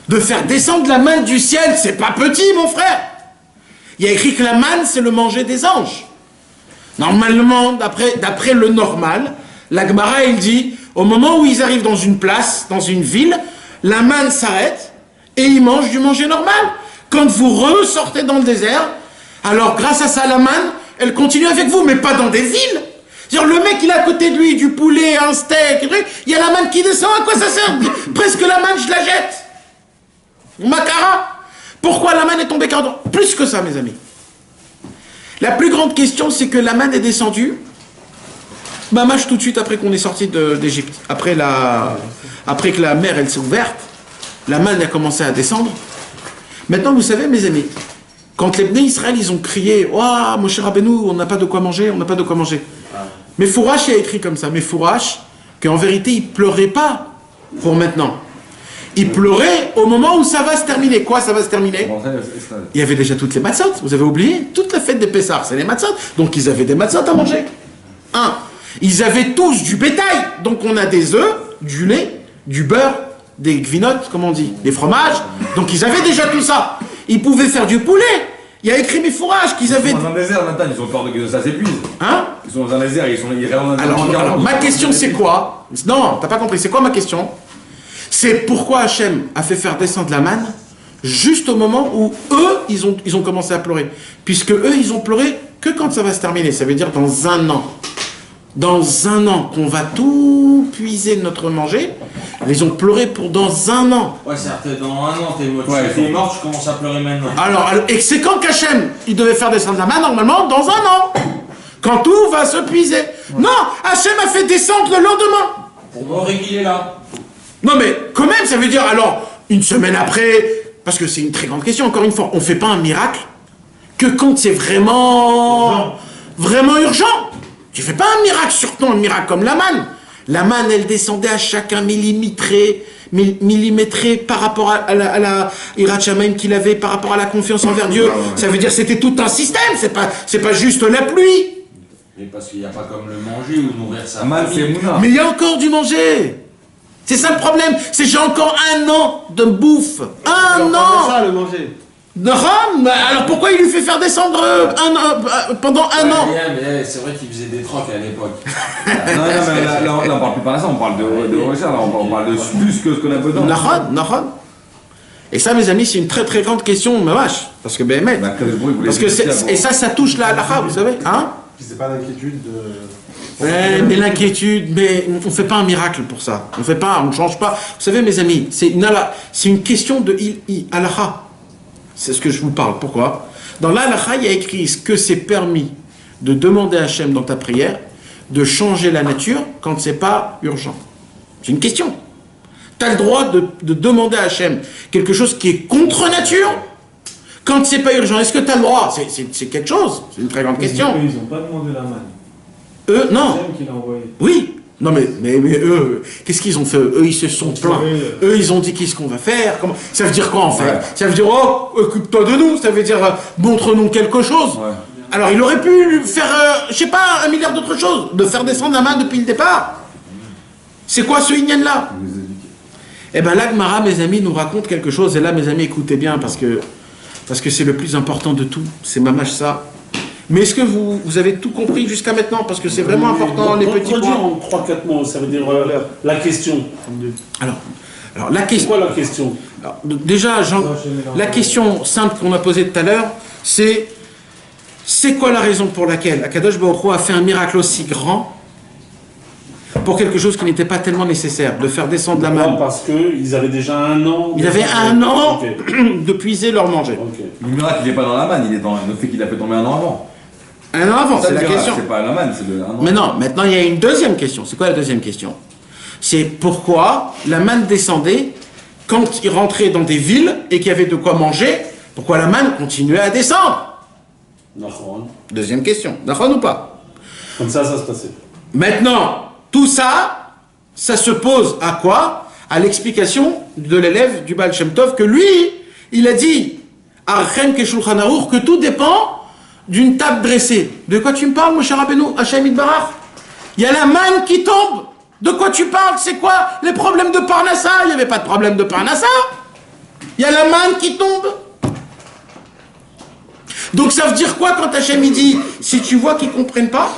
De faire descendre la manne du ciel, c'est pas petit, mon frère. Il y a écrit que la manne, c'est le manger des anges. Normalement, d'après le normal, la Gemara, il dit, au moment où ils arrivent dans une place, dans une ville, la manne s'arrête et ils mangent du manger normal. Quand vous ressortez dans le désert, alors grâce à ça, la manne, elle continue avec vous, mais pas dans des villes. C'est-à-dire, le mec, il a à côté de lui du poulet, un steak, il y a la manne qui descend, à quoi ça sert? Presque la manne, je la jette. Makara. Pourquoi la manne est tombée 40 ans? Plus que ça, mes amis. La plus grande question, c'est que la manne est descendue, mamache tout de suite après qu'on est sorti d'Égypte. Après que la mer, elle s'est ouverte, la manne a commencé à descendre. Maintenant, vous savez, mes amis, quand les Bnei Israël, ils ont crié « Ouah, Moshe Rabbeinu, on n'a pas de quoi manger, on n'a pas de quoi manger. » Mais Fourash a écrit comme ça. Mais Fourash, qu'en vérité, il pleurait pas pour maintenant. Il pleurait au moment où ça va se terminer. Quoi, ça va se terminer? Il y avait déjà toutes les matzot. Vous avez oublié? Toute la fête des Pessars, c'est les matzot. Donc ils avaient des matzot à manger. Ils avaient tous du bétail. Donc on a des œufs, du lait, du beurre, des gvinotes, comme on dit, des fromages. Donc ils avaient déjà tout ça. Ils pouvaient faire du poulet. Il y a écrit mes fourrages qu'ils avaient... Ils sont dans un désert maintenant, ils ont peur que ça s'épuise. Ils sont dans un désert, ils rentrent dans alors, ma question c'est quoi? Non, t'as pas compris. C'est quoi ma question? C'est pourquoi Hachem a fait faire descendre la manne juste au moment où eux, ils ont commencé à pleurer. Puisque eux, ils ont pleuré que quand ça va se terminer. Ça veut dire dans un an. dans un an qu'on va tout puiser de notre manger, ils ont pleuré pour dans un an. Ouais, certes, dans un an, t'es mort, t'es mort, tu commences à pleurer maintenant. Alors, et c'est quand qu'Hachem, il devait faire descendre la main, normalement, dans un an. Quand tout va se puiser. Ouais. Non, Hachem a fait descendre le lendemain. Pour voir qu'il est là. Non mais, quand même, ça veut dire, alors, une semaine après, parce que c'est une très grande question, encore une fois, on ne fait pas un miracle que quand c'est vraiment urgent. Tu fais pas un miracle sur ton miracle comme la manne. La manne, elle descendait à chacun millimétré par rapport à la Hirat Shamayim qu'il avait, par rapport à la confiance envers Dieu. Ça veut dire que c'était tout un système, c'est pas juste la pluie. Mais parce qu'il n'y a pas comme le manger ou nourrir sa famille. Mais il y a encore du manger. C'est ça le problème, c'est j'ai encore un an de bouffe. Un an. Ça, le manger. Alors pourquoi il lui fait faire descendre pendant un an? Mais c'est vrai qu'il faisait des trocs à l'époque. Non, mais là, on parle plus par ça, on parle de recherche, on parle de plus que ce qu'on a besoin. Nahon. Et ça, mes amis, c'est une très très grande question, ma vache. Parce que BML. Parce que et ça touche la halakha, vous savez, hein? C'est pas l'inquiétude de. Mais l'inquiétude, mais on ne fait pas un miracle pour ça. On ne change pas. Vous savez, mes amis, c'est une question de halakha. C'est ce que je vous parle. Pourquoi? Dans l'halakha, il y a écrit que c'est permis de demander à Hachem dans ta prière de changer la nature quand c'est pas urgent. C'est une question. Tu as le droit de demander à Hachem quelque chose qui est contre nature quand c'est pas urgent. Est-ce que tu as le droit? C'est quelque chose. C'est une très grande question. Ils n'ont pas demandé la manne. Eux, non. C'est Hachem qui l'a envoyé. Oui. Non mais eux, qu'est-ce qu'ils ont fait? Eux, ils se sont plaints. Eux, ils ont dit qu'est-ce qu'on va faire? Comment... Ça veut dire quoi en fait? Ça veut dire, oh, occupe-toi de nous. Ça veut dire, montre-nous quelque chose. Ouais. Alors, il aurait pu faire, je sais pas, 1 milliard d'autres choses. De faire descendre la main depuis le départ. C'est quoi ce Inyan-là? Eh bien là, Gemara, mes amis, nous raconte quelque chose. Et là, mes amis, écoutez bien, parce que c'est le plus important de tout. C'est mamash ça. Mais est-ce que vous avez tout compris jusqu'à maintenant? Parce que c'est vraiment important, les petits points. En 3-4 mots, ça veut dire la question. Alors la question... C'est quoi la question? Alors, déjà, la question simple qu'on a posée tout à l'heure, c'est quoi la raison pour laquelle Akadosh Baruch Hu a fait un miracle aussi grand pour quelque chose qui n'était pas tellement nécessaire, de faire descendre la main? Parce qu'ils avaient déjà un an... Ils avaient un an de puiser leur manger. Okay. Le miracle, il n'est pas dans la manne, il est dans le fait qu'il a fait tomber un an avant. Un an avant, c'est la question. C'est pas la manne, c'est un an. Mais non, maintenant il y a une deuxième question. C'est quoi la deuxième question? C'est pourquoi la manne descendait quand ils rentraient dans des villes et qu'il y avait de quoi manger, pourquoi la manne continuait à descendre? Deuxième question. D'accord ou pas? Comme ça se passait. Maintenant, tout ça se pose à quoi? À l'explication de l'élève du Baal Shem Tov que lui, il a dit Archem ke Shulchan Aruch que tout dépend d'une table dressée. De quoi tu me parles, mon cher Rabbeinu, Hachem Yitbarach? Il y a la manne qui tombe. De quoi tu parles? C'est quoi les problèmes de Parnassa? Il n'y avait pas de problème de Parnassa. Il y a la manne qui tombe. Donc ça veut dire quoi quand Hachem il dit si tu vois qu'ils ne comprennent pas?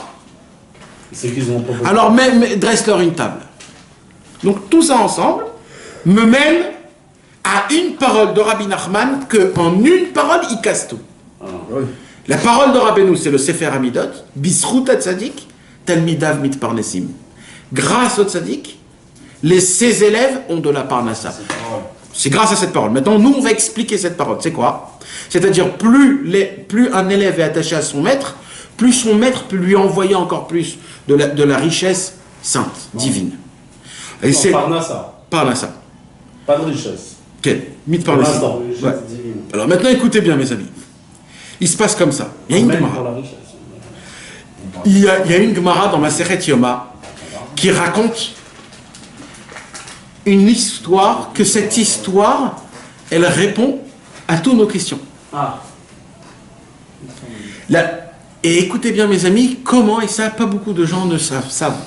C'est qu'ils ont pas... Alors même dresse-leur une table. Donc tout ça ensemble me mène à une parole de Rabbi Nachman que en une parole il casse tout. Oui. La parole de Rabbeinu, c'est le Sefer Hamidot, Bisrut Tzadik, Talmidav Mitparnesim. Grâce au Tzadik, ses élèves ont de la Parnassa. C'est grâce à cette parole. Maintenant, nous, on va expliquer cette parole. C'est quoi? C'est-à-dire, plus un élève est attaché à son maître, plus son maître peut lui envoyer encore plus de la richesse sainte, divine. Et c'est Parnassa. Parnassa. Pas de richesse. Ok, Mitparnesim. Ouais. Alors maintenant, écoutez bien, mes amis. Il se passe comme ça. Il y a une Gemara. Il y a une Gemara dans Masechet Yoma qui raconte une histoire, que cette histoire, elle répond à toutes nos questions. Et écoutez bien, mes amis, comment, et ça, pas beaucoup de gens ne savent,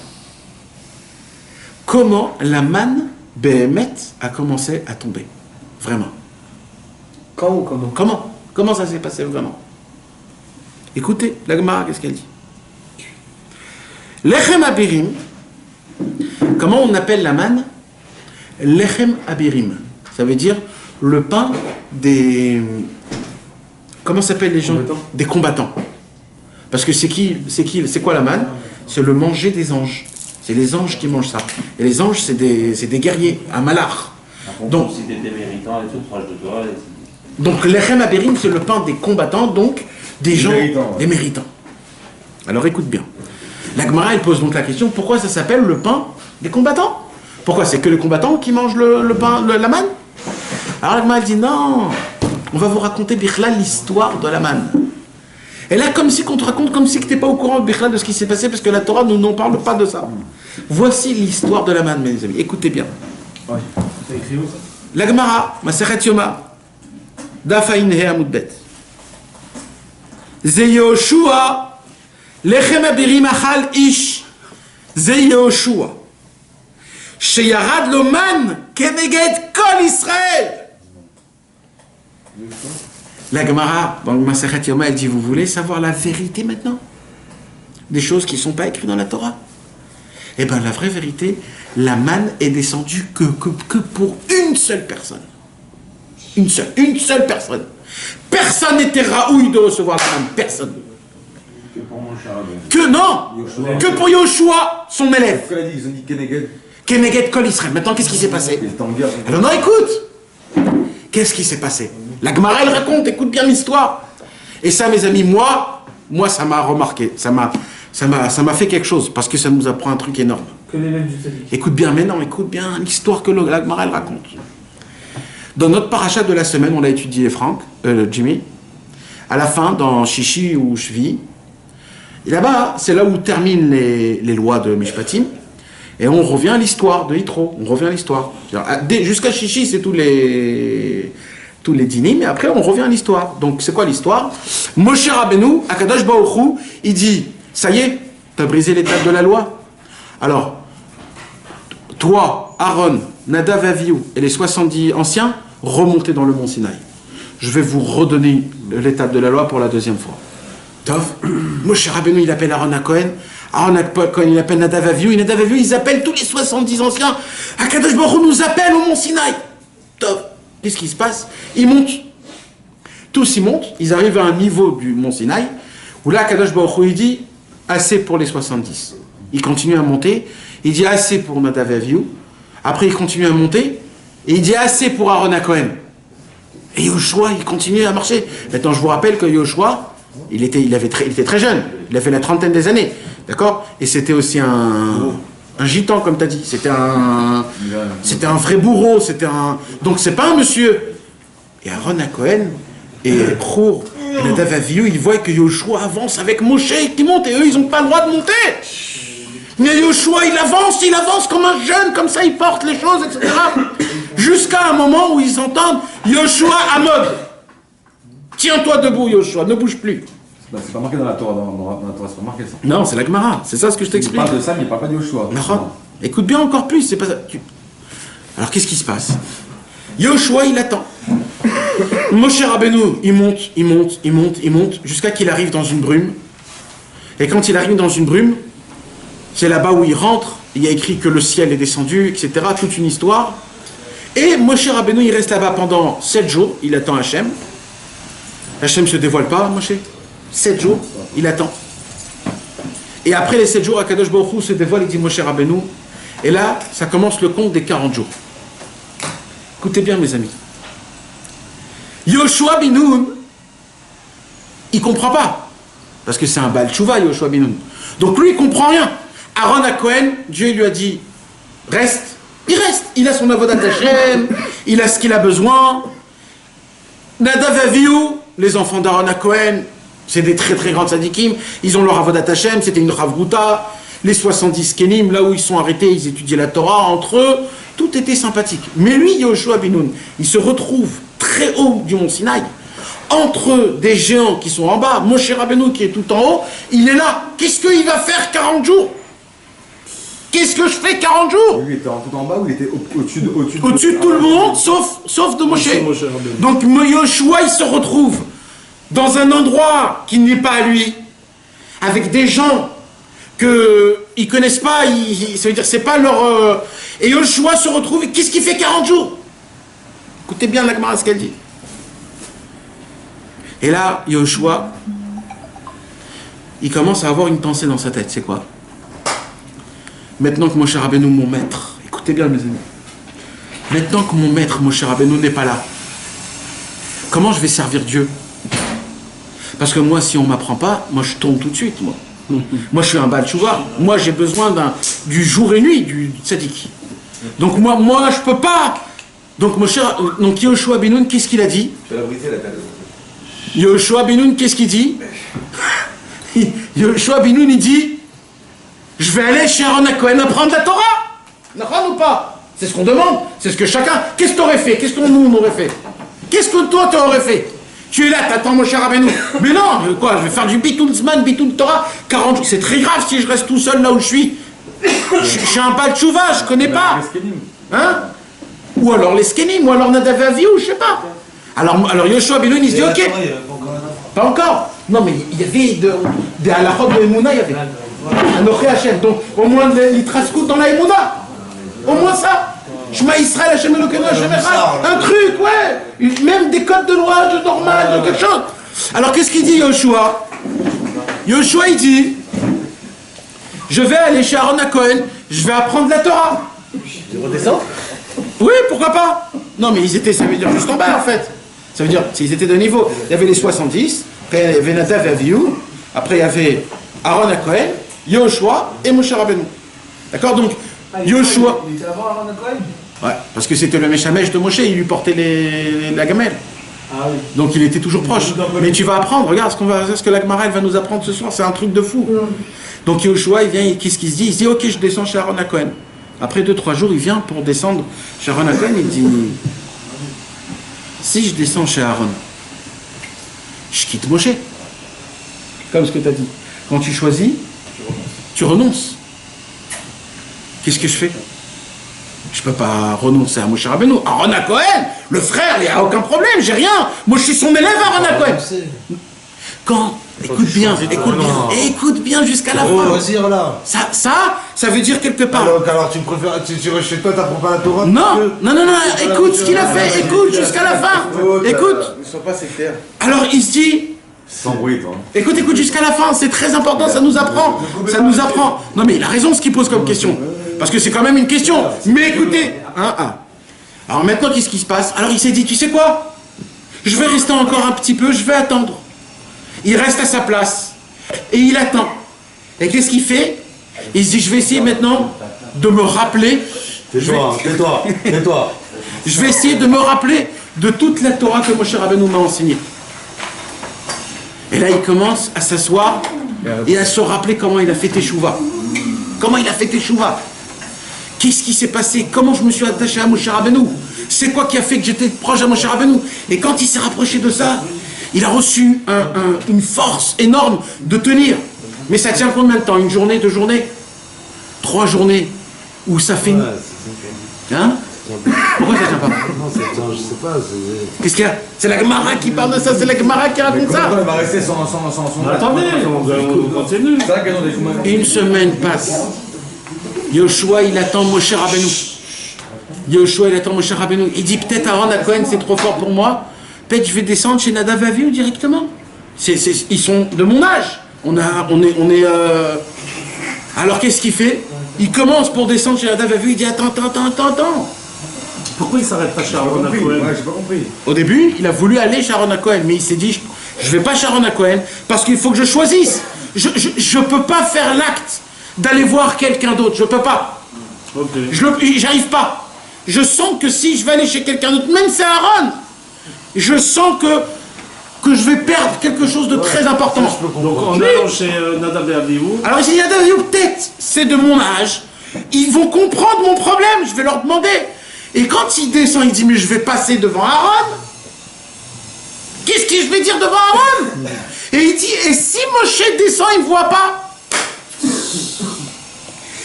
comment la manne Béhémet a commencé à tomber. Vraiment. Quand ou comment? Comment ça s'est passé vraiment? Écoutez, la Gemara, qu'est-ce qu'elle dit? Lechem Abirim, comment on appelle la manne? Lechem Abirim. Ça veut dire le pain des... Comment s'appellent les gens? Des combattants. Parce que c'est quoi la manne? c'est le manger des anges. C'est les anges qui mangent ça. Et les anges, c'est des guerriers, un malach. Donc, si t'étais méritant et tout, proche de toi. Donc, l'Echem Aberim, c'est le pain des combattants, donc des gens, des méritants. Alors, écoute bien. La Gemara, elle pose donc la question, pourquoi ça s'appelle le pain des combattants? Pourquoi? C'est que les combattants qui mangent le pain, la manne? Alors, la Gemara, elle dit, non, on va vous raconter, Bichla, l'histoire de la manne. Et là, comme si qu'on te raconte, comme si tu n'étais pas au courant, Bichla, de ce qui s'est passé, parce que la Torah ne nous parle pas de ça. Voici l'histoire de la manne, mes amis. Écoutez bien. Ouais. C'est écrit où ça? La Gemara, Masechet Yoma, Daf Ayin He Amud Bet. Ze Yehoshua, Lechem Abirim Achal Ish. Ze Yehoshua. Sheyarad lo man keneged kol Israël. La Gemara, dans le Masechet Yoma, elle dit, vous voulez savoir la vérité maintenant? Des choses qui ne sont pas écrites dans la Torah? Eh bien, la vraie vérité, la manne est descendue que pour une seule personne. Une seule personne. Personne n'était raouille de recevoir la manne. Personne. Que pour mon cher Rabbeinu. Que non. Que pour Yoshua, son élève. Ils ont dit Keneged. Keneged Kol Israël. Maintenant, qu'est-ce qui s'est passé? Alors non, écoute. Qu'est-ce qui s'est passé? La Gemara, elle raconte, écoute bien l'histoire. Et ça, mes amis, moi, ça m'a remarqué. Ça m'a fait quelque chose, parce que ça nous apprend un truc énorme. Que l'élève du Tzadik. Écoute bien, mais non, écoute bien l'histoire que la Gemara, elle raconte. Dans notre parachat de la semaine, on l'a étudié, Jimmy, à la fin, dans Shishi ou Shvi, et là-bas, c'est là où terminent les lois de Mishpatim, et on revient à l'histoire de Yitro, on revient à l'histoire. Jusqu'à Shishi, c'est tous les dynimes, et après, on revient à l'histoire. Donc, c'est quoi l'histoire? Moshe Rabbeinu, Akadosh Baruch Hu, il dit, ça y est, tu as brisé l'étape de la loi. Alors, toi, Aaron, Nadav, Avihu et les 70 anciens, remontez dans le mont Sinaï. Je vais vous redonner l'étape de la loi pour la deuxième fois. Tov, Moshe Rabbeinu, il appelle Aaron à Cohen. Aaron à Cohen, il appelle Nadav, Avihu. Et Nadav, Avihu, ils appellent tous les 70 anciens. Akadosh Baruch Hu nous appelle au mont Sinaï. Tov, qu'est-ce qui se passe? Ils montent. Tous ils montent. Ils arrivent à un niveau du mont Sinaï où là, Akadosh Baruch Hu, il dit assez pour les 70. Il continue à monter. Il dit assez pour Nadav et Avihu. Après, il continue à monter. Et il dit assez pour Aaron à Cohen. Et Yoshua, il continue à marcher. Maintenant, je vous rappelle que Yoshua, il était très jeune. Il a fait la trentaine des années. D'accord? Et c'était aussi un gitan, comme tu as dit. C'était un vrai bourreau. Donc, c'est pas un monsieur. Et Aaron à Cohen et Chour, et Nadav et Avihu, ils voient que Yoshua avance avec Moshe qui monte. Et eux, ils n'ont pas le droit de monter. Mais Yoshua, il avance comme un jeune, comme ça, il porte les choses, etc. Jusqu'à un moment où ils entendent Yoshua Amod. Tiens-toi debout, Yoshua, ne bouge plus. C'est pas marqué dans la Torah, dans la Torah, c'est pas marqué ça. Non, c'est la Gemara, c'est ça ce que je t'explique. Il parle de ça, mais il parle pas de Yoshua. Écoute bien encore plus, c'est pas ça. Alors qu'est-ce qui se passe? Yoshua, il attend. Moshe Rabbeinu, il monte, jusqu'à qu'il arrive dans une brume. Et quand il arrive dans une brume, c'est là-bas où il rentre, il y a écrit que le ciel est descendu, etc., toute une histoire. Et Moshe Rabbeinu, il reste là-bas pendant 7 jours, il attend Hachem. Hachem ne se dévoile pas, Moshe. 7 jours, il attend. Et après les 7 jours, Akadosh Baruch Hu se dévoile, il dit Moshe Rabbeinu. Et là, ça commence le compte des 40 jours. Écoutez bien, mes amis. Yoshua Binoun, il ne comprend pas. Parce que c'est un Baal Tshuva, Yoshua Binoun. Donc lui, il ne comprend rien. Aaron à Cohen, Dieu lui a dit, reste. Il reste. Il a son avodat Hashem, il a ce qu'il a besoin. Nadav Avihu, les enfants d'Aaron à Cohen, c'est des très très grands tzadikim, ils ont leur avodat Hashem, c'était une Ravruta. Les 70 Kenim, là où ils sont arrêtés, ils étudiaient la Torah entre eux, tout était sympathique. Mais lui, Yoshua Binoun, il se retrouve très haut du mont Sinaï, entre des géants qui sont en bas, Moshe Rabbeinu qui est tout en haut, il est là. Qu'est-ce qu'il va faire 40 jours? Qu'est-ce que je fais 40 jours? Lui, il était tout en bas ou il était au-dessus de tout le monde, sauf de Moshe. Donc Yoshua, il se retrouve dans un endroit qui n'est pas à lui, avec des gens qu'ils ne connaissent pas, ça veut dire c'est pas leur... Et Yoshua se retrouve, et qu'est-ce qu'il fait 40 jours? Écoutez bien la Gemara ce qu'elle dit. Et là, Yoshua, il commence à avoir une pensée dans sa tête, c'est quoi? maintenant que Moshe Rabbeinu, mon maître, écoutez bien mes amis, maintenant que mon maître Moshe Rabbeinu n'est pas là, comment je vais servir Dieu? Parce que moi, si on ne m'apprend pas, moi je tombe tout de suite, moi. Moi je suis un Baal Tshuva, moi j'ai besoin du jour et nuit, du tzaddik. Donc moi je peux pas. Donc Yehoshua ben Nun, qu'est-ce qu'il a dit? Yehoshua ben Nun, qu'est-ce qu'il dit? Yehoshua ben Nun, il dit, je vais aller chez Aaron HaKohen apprendre la Torah. D'accord ou pas? C'est ce qu'on demande, c'est ce que chacun. Qu'est-ce que tu aurais fait? Qu'est-ce que nous on aurait fait? Qu'est-ce que toi tu aurais fait? Tu es là, t'attends Moshe Rabbeinu. Mais non, quoi, je vais faire du Bitoun Zman, Bitoun Torah, 40, c'est très grave si je reste tout seul là où je suis. Je suis un Baal Tshuva, je connais pas. Hein? Ou alors les Skenim, ou alors Nadav et Avihu, je sais pas. Alors Yehoshua ben Nun, il se dit, ok. Pas encore. Non, mais il y avait des halachot de Emouna, il y avait. Anoché Hachem. Donc, au moins, l'itraskout dans la Emouna. Au moins ça. Shema Israël, Hachem Elokeinu, Hachem Echad. Un truc, ouais. Même des codes de loi, de normal, de quelque chose. Alors, qu'est-ce qu'il dit, Yehoshua? Yehoshua, il dit, je vais aller chez Aaron HaKohen, je vais apprendre la Torah. Tu redescends? Oui, pourquoi pas? Non, mais ça veut dire juste en bas, en fait. Ça veut dire, s'ils étaient de niveau, il y avait les 70, après il y avait Nadav et Avihu, après il y avait Aaron HaKohen, Yehoshua et Moshe Rabbeinu. D'accord? Donc, Yehoshua... Il était avant Aaron HaKohen? Ouais, parce que c'était le Meshamesh de Moshe, il lui portait la gamelle. Ah oui. Donc il était toujours proche. Mais tu vas apprendre, regarde ce que la Gemara elle va nous apprendre ce soir, c'est un truc de fou. Donc Yehoshua, il vient, qu'est-ce qu'il se dit? Il se dit, ok, je descends chez Aaron HaKohen. Après 2-3 jours, il vient pour descendre chez Aaron HaKohen, il dit, si je descends chez Aaron, je quitte Moshe. Comme ce que tu as dit. Quand tu choisis, tu renonces. Qu'est-ce que je fais? Je peux pas renoncer à Moshe Rabbeinu. Aaron HaKohen, le frère, il n'y a aucun problème, j'ai rien. Moi, je suis son élève, Aaron HaKohen. Quand, écoute bien jusqu'à la fin. Là. Ça veut dire quelque part. Alors tu préfères, tu restes chez toi, t'apprends pas la Torah? Non, écoute ce qu'il a fait, écoute jusqu'à la fin. Écoute. Ils sont pas sectaires. Alors il se dit. Sans bruit, toi. Écoute jusqu'à la fin, c'est très important, ça nous apprend. Non mais il a raison ce qu'il pose comme question. Parce que c'est quand même une question. Mais écoutez. Alors maintenant, qu'est-ce qui se passe? Alors il s'est dit, tu sais quoi? Je vais rester encore un petit peu, je vais attendre. Il reste à sa place. Et il attend. Et qu'est-ce qu'il fait? Il se dit, je vais essayer maintenant de me rappeler. Tais-toi. Je vais essayer de me rappeler de toute la Torah que Moshe Rabbeinu m'a enseignée. Et là, il commence à s'asseoir et à se rappeler comment il a fait Teshuvah. Qu'est-ce qui s'est passé? Comment je me suis attaché à Moshe Rabbeinu? C'est quoi qui a fait que j'étais proche à Moshe Rabbeinu? Et quand il s'est rapproché de ça, il a reçu une force énorme de tenir. Mais ça tient combien de temps? Une journée, 2 journées? 3 journées? Où ça fait... Hein? Pourquoi ça tient pas? Non, je sais pas. Qu'est-ce qu'il y a? C'est la Gemara qui parle de ça, c'est la Gemara qui raconte ça. Il va rester sans... Attendez, on continue. C'est vrai qu'ils ont des... Une semaine passe. Yehoshua, il attend Moshe Rabbeinu. Il dit peut-être Aaron HaKohen, c'est trop fort pour moi. Peut-être je vais descendre chez Nadav et Avihu directement. Ils sont de mon âge. Alors qu'est-ce qu'il fait? Il commence pour descendre chez Nadav et Avihu. Il dit attends. Pourquoi il s'arrête pas chez Aaron HaKohen? Ouais, j'ai pas compris. Au début, il a voulu aller chez Aaron HaKohen, mais il s'est dit je vais pas chez Aaron HaKohen parce qu'il faut que je choisisse. Je peux pas faire l'acte d'aller voir quelqu'un d'autre. Je peux pas. Okay. J'arrive pas. Je sens que si je vais aller chez quelqu'un d'autre, même c'est Aaron, je sens que je vais perdre quelque chose de très important. Donc en allant chez Nadav et Avihu. Alors ici, Nadav et Avihu, peut-être, c'est de mon âge. Ils vont comprendre mon problème. Je vais leur demander. Et quand il descend, il dit mais je vais passer devant Aaron. Qu'est-ce que je vais dire devant Aaron? Et il dit et si Moshe descend, il ne voit pas?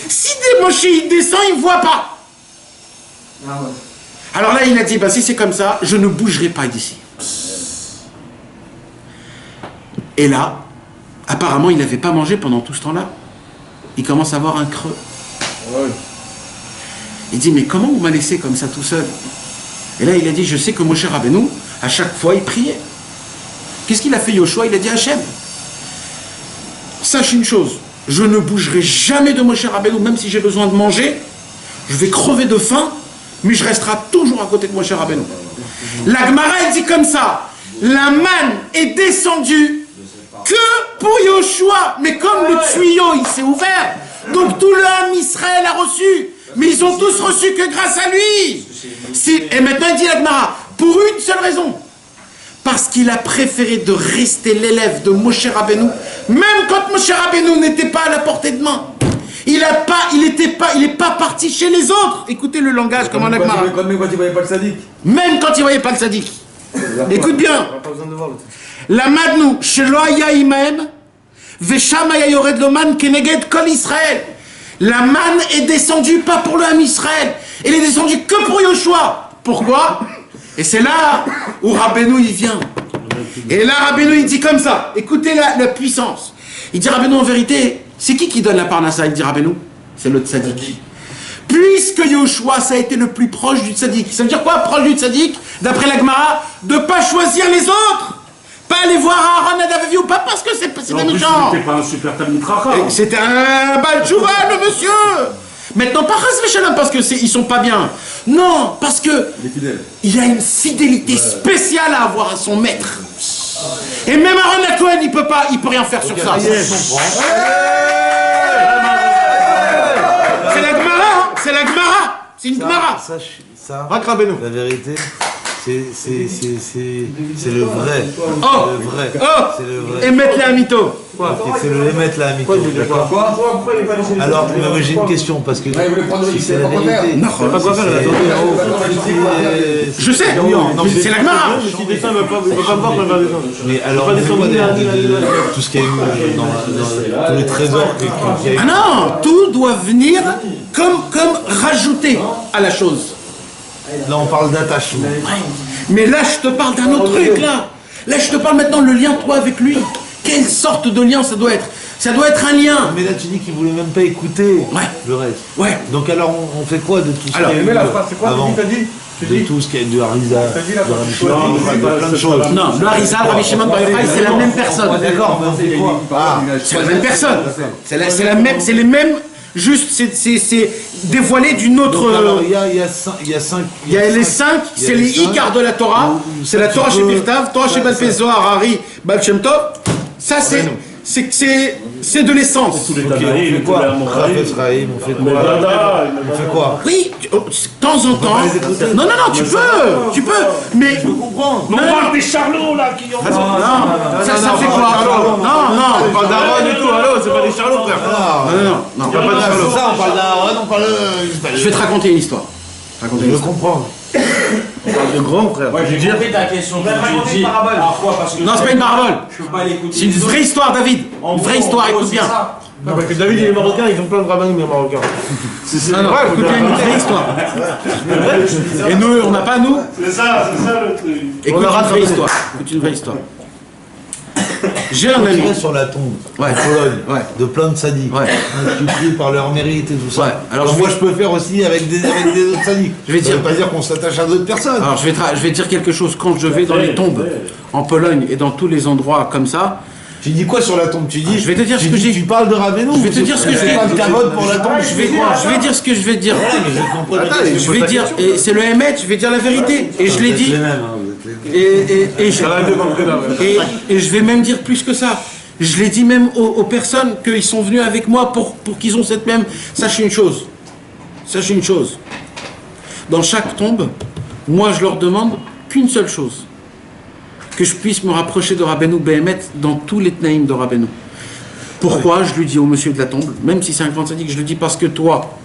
Si Moshe il descend, il ne voit pas. Alors là, il a dit, si c'est comme ça, je ne bougerai pas d'ici. Et là, apparemment, il n'avait pas mangé pendant tout ce temps-là. Il commence à avoir un creux. Il dit, mais comment on m'a laissé comme ça tout seul? Et là, il a dit, je sais que Moshe Rabbeinu, à chaque fois, il priait. Qu'est-ce qu'il a fait Yehoshua? Il a dit, Hachem, sache une chose, je ne bougerai jamais de Moshe Rabbeinu, même si j'ai besoin de manger, je vais crever de faim, mais je resterai toujours à côté de Moshe Rabbeinu. La Gemara, elle dit comme ça, la manne est descendue que pour Yoshua, mais comme le tuyau, il s'est ouvert, donc tout l'homme Israël a reçu, mais ils ont tous reçu que grâce à lui. Et maintenant, il dit la Gemara, pour une seule raison, parce qu'il a préféré de rester l'élève de Moshe Rabbeinu, même quand Moshe Rabbeinu n'était pas à la portée de main. Il n'est pas parti chez les autres. Écoutez le langage comme un Agmara. Même quand il voyait pas le sadique. Même quand il voyait pas le sadique. Écoute bien. La madnou shelo haya imahem vesham haya yored loman keneged kol Israël. La manne est descendue pas pour le Ham Israël. Elle est descendue que pour Yoshua. Pourquoi? Et c'est là où Rabbeinu il vient. Et là Rabbeinu il dit comme ça. Écoutez la puissance. Il dit Rabbeinu en vérité. C'est qui donne la parnassa? Il dit Rabbeinu, c'est le tzaddik. Puisque Yoshua, ça a été le plus proche du tzaddik. Ça veut dire quoi, proche du tzaddik? D'après la Gemara, de ne pas choisir les autres. Pas aller voir Aaron Nadav Avihu, pas parce que c'est des méchants. C'était pas un super Talmid Chacham. C'était un Baal Tshuva, le monsieur. Maintenant, pas Chas V'Shalom parce qu'ils sont pas bien. Non, parce que il a une fidélité spéciale à avoir à son maître. Et même Aaron Cohen, il peut rien faire sur ça. C'est la Gemara, hein. C'est la Gemara. C'est une Gemara. Ça, la vérité, c'est le vrai. Oh, le vrai. Oh, c'est le vrai. Et mettre les amito. C'est le émettre la amitié. Alors, j'ai une question parce que si c'est la vérité. Non, pas quoi faire. Je sais. C'est la Gemara. Mais alors, tout ce qu'il y a eu dans tous les trésors qu'il y a eu. Ah non, tout doit venir comme rajouter à la chose. Là, on parle d'attachement. Mais là, je te parle d'un autre truc, là. Là, je te parle maintenant le lien, toi, avec lui. Quelle sorte de lien ça doit être? Ça doit être un lien. Mais là, tu dis qu'il voulait même pas écouter le reste. Ouais. Donc alors, on fait quoi de tout ce qui est mais la phrase, c'est quoi avant? De tout ce qui est de Harisa, de plein de choses. Non, le Harisa, Rabbi Shimon Bar Yochai, c'est la même personne. D'accord, mais on fait quoi? C'est la même personne. C'est les mêmes. Juste, c'est dévoilé d'une autre. Alors, il y a cinq. Il y a les cinq, c'est les Ikar de la Torah. C'est la Torah chez Pirtav, Torah chez Baal Peh Zohar, Hari, Baal Shem Tov. Ça, c'est de l'essence. Tous les On Tanaïm, fait tous quoi? les On Amoraïm. fait quoi? On fait quoi? Oui, de temps en temps. Non, tu peux. Mais. Je comprends. On parle des charlots là qui ont. Non, ça fait quoi? Non. Pas d'Aaron et tout, allô, c'est pas des charlots, frère. Non. Ça, on parle d'Aaron, on parle de. Je vais te raconter une histoire. Je comprends. On parle de grand, frère. Ouais, j'ai compris ta question. Tu dis parfois parce que. Non, c'est pas une parabole. Je peux pas l'écouter. C'est une vraie histoire, David. Une vraie histoire, écoute bien. Non, parce que David il est marocain, ils ont plein de rabbins mais marocains. Non, écoute bien, une vraie histoire. Et nous, on n'a pas, nous. C'est ça le truc. Écoute une vraie histoire. J'ai un ami. Sur la tombe en Ouais. Pologne de plein de sadiques qui prient par leur mérite et tout ça. Ouais. Alors, moi je peux faire aussi avec des autres sadiques. Je vais Ça dire. veut pas dire qu'on s'attache à d'autres personnes. Alors, je vais dire quelque chose. Quand je vais dans les tombes en Pologne et dans tous les endroits comme ça, Tu dis quoi sur la tombe? Tu dis. je vais te dire ce que j'ai. Tu parles de Rabbeinu. Je vais te dire ce que je fais vais. pas de cavote pour la tombe. Je vais dire ce que je vais dire. Attends, Je vais dire, et c'est le Hémet, je vais dire la vérité. Et je l'ai dit. Et je vais même dire plus que ça. Je l'ai dit même aux personnes qu'ils sont venus avec moi pour qu'ils ont cette même. Sachez une chose. Dans chaque tombe, moi je leur demande qu'une seule chose. Que je puisse me rapprocher de Rabbeinu Behemet dans tous les tnaïm de Rabbeinu. Pourquoi je lui dis au monsieur de la tombe, même si c'est un grand sadique, je lui dis parce que toi,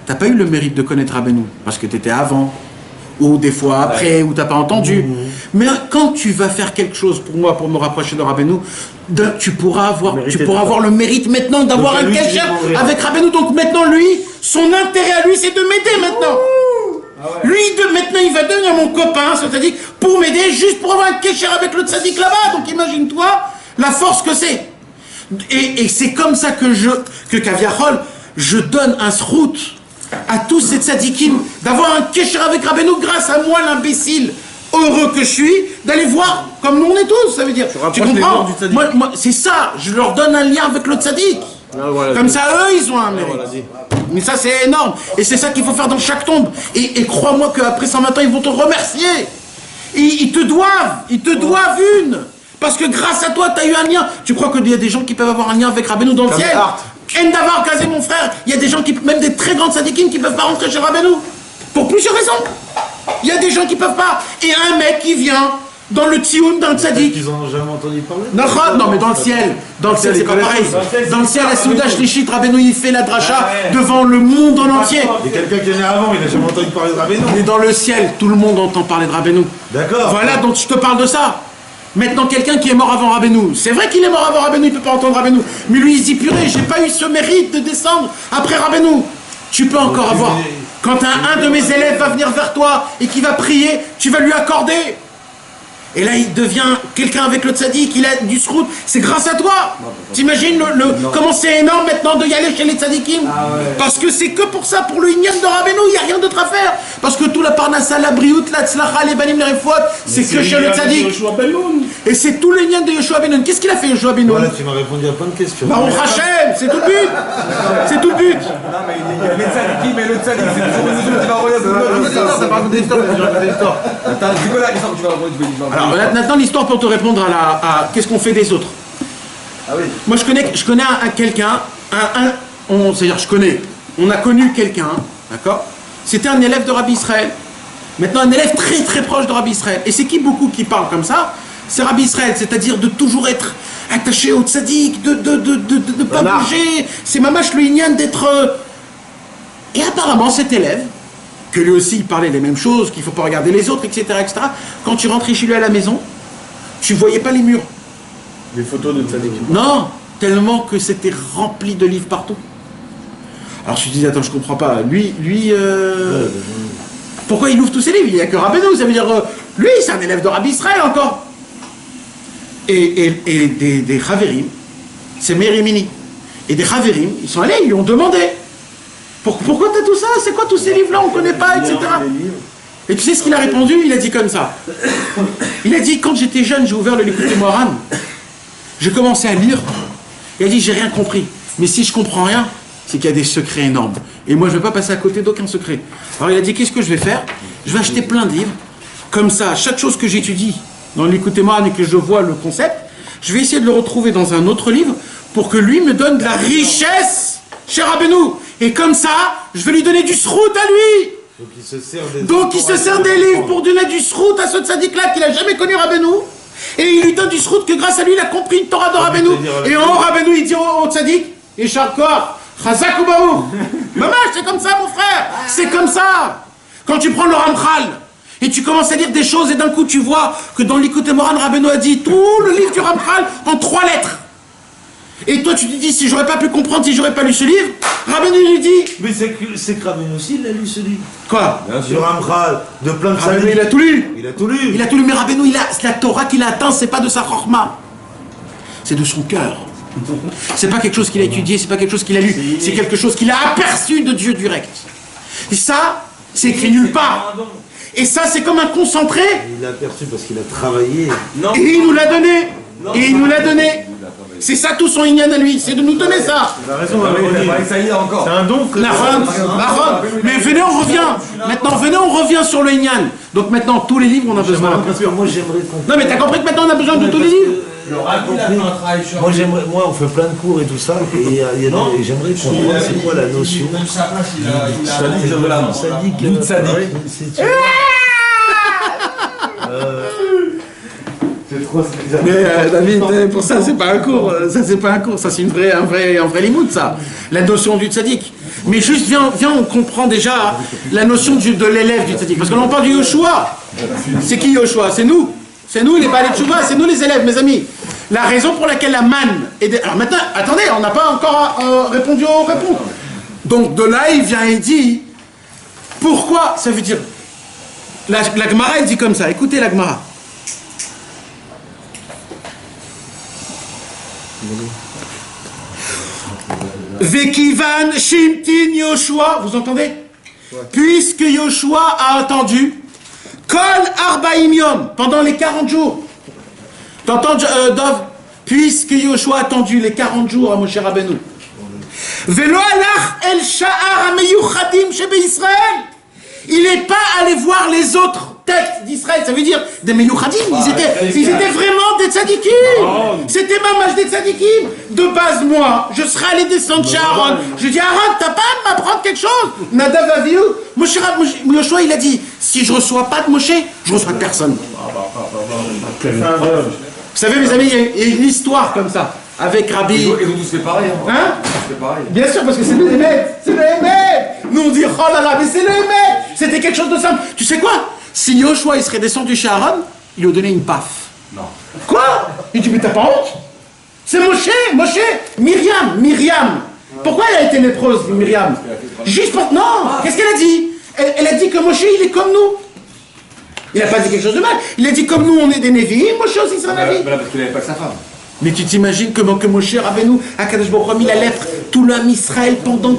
t'as pas eu le mérite de connaître Rabbeinu, parce que tu étais avant, ou des fois après, ou t'as pas entendu. Mais quand tu vas faire quelque chose pour moi, pour me rapprocher de Rabbeinu, tu pourras avoir le mérite maintenant d'avoir un cachet avec Rabbeinu. Donc maintenant, lui, son intérêt à lui, c'est de m'aider maintenant. Lui, maintenant, il va devenir mon copain, c'est-à-dire pour m'aider, juste pour avoir un kécher avec le tzaddik là-bas. Donc imagine-toi la force que c'est. Et c'est comme ça que Kaviachol, je donne un srout à tous ces tzaddikim d'avoir un kécher avec Rabbeinu grâce à moi, l'imbécile heureux que je suis, d'aller voir comme nous on est tous, ça veut dire. Tu comprends? Moi, c'est ça, je leur donne un lien avec le tzaddik. Comme ça, eux, ils ont un mérite. Mais ça, c'est énorme. Et c'est ça qu'il faut faire dans chaque tombe. Et crois-moi qu'après 120 ans, ils vont te remercier. Ils te doivent une. Parce que grâce à toi, tu as eu un lien. Tu crois qu'il y a des gens qui peuvent avoir un lien avec Rabbeinu dans le ciel? Endavar Kazé, mon frère. Il y a des gens qui, même des très grandes sadikim, qui ne peuvent pas rentrer chez Rabbeinu. Pour plusieurs raisons. Il y a des gens qui ne peuvent pas. Et un mec qui vient dans le Tsioun, dans le Tzadik. Ils n'ont jamais entendu parler. Non, mais dans le ciel. Dans le ciel, c'est pas pareil. Dans le ciel, la Souda Shlichit, Rabbeinu, il fait la dracha devant le monde en entier. Il y a quelqu'un qui est né avant, il n'a jamais entendu parler de Rabbeinu. Mais dans le ciel, tout le monde entend parler de Rabbeinu. D'accord. Voilà, donc je te parle de ça. Maintenant, quelqu'un qui est mort avant Rabbeinu, c'est vrai qu'il est mort avant Rabbeinu, il ne peut pas entendre Rabbeinu. Mais lui, il dit, purée, j'ai pas eu ce mérite de descendre après Rabbeinu. Tu peux encore avoir. Quand un de mes élèves va venir vers toi et qui va prier, tu vas lui accorder. Et là, il devient quelqu'un avec le tzaddik, il a du srout, c'est grâce à toi. T'imagines comment c'est énorme maintenant de y aller chez les tzaddikim? Parce que c'est que pour ça, pour le Inyan de Rabbeinu, il n'y a rien d'autre à faire. Parce que tout la parnassa, la briout, la tzlacha, les banim, les refouot, c'est que chez le tzaddik. Et c'est tout le Inyan de Yoshua Ben Nun. Qu'est-ce qu'il a fait, Yoshua Ben Nun? Voilà, tu m'as répondu à plein de questions. Baruch Hashem, c'est tout le but. C'est tout le but. Non, mais il y a les tzadikim, mais le tzadik, c'est toujours une chose qui va regarder. Ça parle d'histoire, Attends, c'est quoi la question que tu vas répondre? Alors maintenant l'histoire pour te répondre à qu'est-ce qu'on fait des autres. Moi je connais quelqu'un, c'est-à-dire on a connu quelqu'un, d'accord? C'était un élève de Rabbi Israël. Maintenant un élève très très proche de Rabbi Israël. Et c'est qui beaucoup qui parle comme ça? C'est Rabbi Israël, c'est-à-dire de toujours être attaché au tzaddik, de ne pas bouger. C'est mamash le inyan d'être... Et apparemment cet élève, que lui aussi il parlait les mêmes choses, qu'il ne faut pas regarder les autres, etc., etc. Quand tu rentrais chez lui à la maison, tu ne voyais pas les murs. Les photos de tzaddik. Non, tellement que c'était rempli de livres partout. Alors je me disais, attends, je comprends pas. Lui, pourquoi il ouvre tous ses livres? Il n'y a que Rabbeinu, ça veut dire, lui, c'est un élève de Rabbi Israël encore. Et des Chaverim, c'est Merimini. Et des Chaverim, ils sont allés, ils lui ont demandé. Pourquoi t'as tout ça? C'est quoi tous ces livres-là? On ne connaît pas, etc. Et tu sais ce qu'il a répondu? Il a dit comme ça. Il a dit, quand j'étais jeune, j'ai ouvert le Likutei Moharan. J'ai commencé à lire. Il a dit, j'ai rien compris. Mais si je comprends rien, c'est qu'il y a des secrets énormes. Et moi, je ne vais pas passer à côté d'aucun secret. Alors il a dit, qu'est-ce que je vais faire? Je vais acheter plein de livres. Comme ça, chaque chose que j'étudie dans le Likutei Moharan et que je vois le concept, je vais essayer de le retrouver dans un autre livre pour que lui me donne de la richesse chez Rabbeinu. Et comme ça, je vais lui donner du srout à lui. Donc il se sert des livres pour donner du srout à ce tzaddik-là qu'il n'a jamais connu Rabbeinu. Et il lui donne du srout que grâce à lui, il a compris une Torah de Rabbeinu. Et en haut, Rabbeinu, il dit au tzaddik, Yeshar Koach, Chazak Ubaou. Maman, c'est comme ça, mon frère. C'est comme ça. Quand tu prends le Ramchal, et tu commences à lire des choses, et d'un coup, tu vois que dans l'Likutei Moharan, Rabbeinu a dit tout le livre du Ramchal en 3 lettres. Et toi, tu te dis, si j'aurais pas pu comprendre, si j'aurais pas lu ce livre, Rabbeinu lui dit... Mais c'est que Rabbeinu aussi, il a lu ce livre. Quoi? Sur Ramchal, de plein de Rabbeinu, il a tout lu. Il a tout lu. Il a tout lu, mais Rabbeinu, la Torah qu'il a atteint, c'est pas de sa chorma. C'est de son cœur. C'est pas quelque chose qu'il a étudié, c'est pas quelque chose qu'il a lu, c'est quelque chose qu'il a aperçu de Dieu direct. Et ça, c'est écrit nulle part. Et ça, c'est comme un concentré. Il l'a aperçu parce qu'il a travaillé. Et il nous l'a donné. Et il nous l'a donné. C'est ça tout son inyan à lui, c'est de nous donner ça. Il a raison, Ça y est encore. c'est un don que... Mais venez, on revient. Maintenant, venez, on revient sur le inyan. Donc maintenant, tous les livres, on a besoin. Moi, j'aimerais qu'on... Non, mais t'as compris que maintenant, on a besoin de tous les livres. Le rabbi, il a fait un travail sur Moi, on fait plein de cours et tout ça, et j'aimerais qu'on voit c'est quoi la notion. Même sa place, il a Tzadik de l'âme. Tzadik. Tzadik. C'est trop Mais David, pour ça, c'est pas un cours. Ça, c'est pas un cours. Ça, c'est un vrai limoud, ça. La notion du tzaddik. Mais juste, viens, on comprend déjà la notion de l'élève du tzaddik. Parce que l'on parle du Yoshua. C'est qui Yoshua? C'est nous. C'est nous, les balais de Tchouva. C'est nous, les élèves, mes amis. La raison pour laquelle la manne est... Alors maintenant, attendez, on n'a pas encore répondu aux réponses. Donc de là, il vient et dit... Pourquoi? Ça veut dire... La Gemara, elle dit comme ça. Écoutez la Gemara. Vekivan Shimtin Yoshua, vous entendez? Puisque Yoshua a attendu Kol Arbaim Yom, pendant les 40 jours. T'entends, Dov? Puisque Yoshua a attendu les 40 jours à Moshe Rabbeinu. Velo alach el sha'ar ameyuchadim shebe Israël. Il n'est pas allé voir les autres têtes d'Israël, ça veut dire des meyuchadim. Ils étaient vraiment des tzadikim. C'était mamach des tzadikim. De base, moi, je serais allé descendre chez Aaron. Je dis, Aaron, t'as pas à m'apprendre quelque chose? Nadav Avihu, Yoshua, il a dit, si je reçois pas de Moshe, je reçois personne. Vous savez, mes amis, il y a une histoire comme ça. Avec Rabbi. Ils ont tous fait pareil. Hein? Tous fait pareil. Bien sûr, parce que c'est le Hémet. C'est le Hémet. Nous on dit, oh là là, mais c'est le Hémet. C'était quelque chose de simple. Tu sais quoi? Si Yoshua il serait descendu chez Aaron, il lui a donné une paf. Non. Quoi? Il dit, mais t'as pas honte? C'est Moshe. Myriam. Pourquoi elle a été lépreuse, Myriam? Juste pour... Non. Qu'est-ce qu'elle a dit? Elle a dit que Moshe, il est comme nous. Il n'a pas dit quelque chose de mal. Il a dit, comme nous, on est des Névi'im, Moshe aussi, c'est un Névi. Voilà, parce qu'il n'avait pas que sa femme. Mais tu t'imagines comment que Moshe Rabbeinu, Akadosh Baruch Hu a mis la lettre, tout l'homme Israël pendant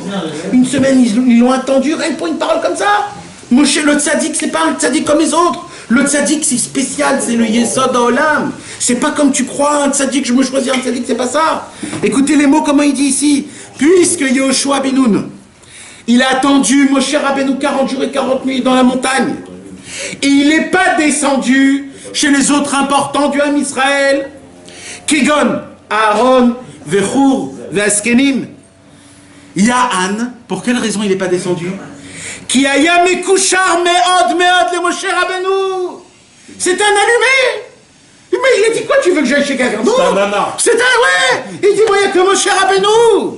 une semaine, ils l'ont attendu, rien que pour une parole comme ça. Moshe, le tzaddik, c'est pas un tzaddik comme les autres. Le tzaddik, c'est spécial, c'est le Yesod Haolam. C'est pas comme tu crois, un tzaddik, je me choisis un tzaddik, c'est pas ça. Écoutez les mots, comment il dit ici. Puisque Yoshua Benoun, il a attendu Moshe Rabbeinu 40 jours et 40 nuits dans la montagne. Et il n'est pas descendu chez les autres importants du Ham Israël. Kigon, Aaron, Vechur, Veskenim. Ya'an, pour quelle raison il n'est pas descendu? Qui a yamé kouchar meod le Moshe Rabbeinu. C'est un allumé. Mais il a dit quoi? Tu veux que j'aille chez quelqu'un d'autre? C'est un ouais. Il dit moi il n'y a que Moshe Rabbeinu.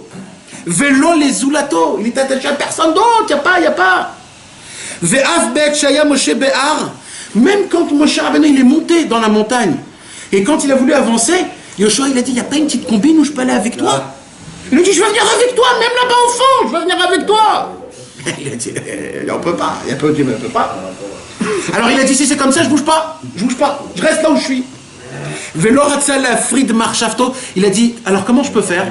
Velo les zulato. Il est attaché à personne d'autre. Il n'y a pas. Ve'af bet shaya Moshe be'ar. Même quand Moshe Rabbeinu il est monté dans la montagne et quand il a voulu avancer, Yoshua il a dit, il n'y a pas une petite combine où je peux aller avec toi? Il lui dit, je vais venir avec toi, même là-bas au fond, je vais venir avec toi. Il a dit, on peut pas, il y a peu qui ne peut pas. Alors il a dit, si c'est comme ça, je bouge pas, je reste là où je suis. Velo Ratzal Fried Marshafto, il a dit, alors comment je peux faire?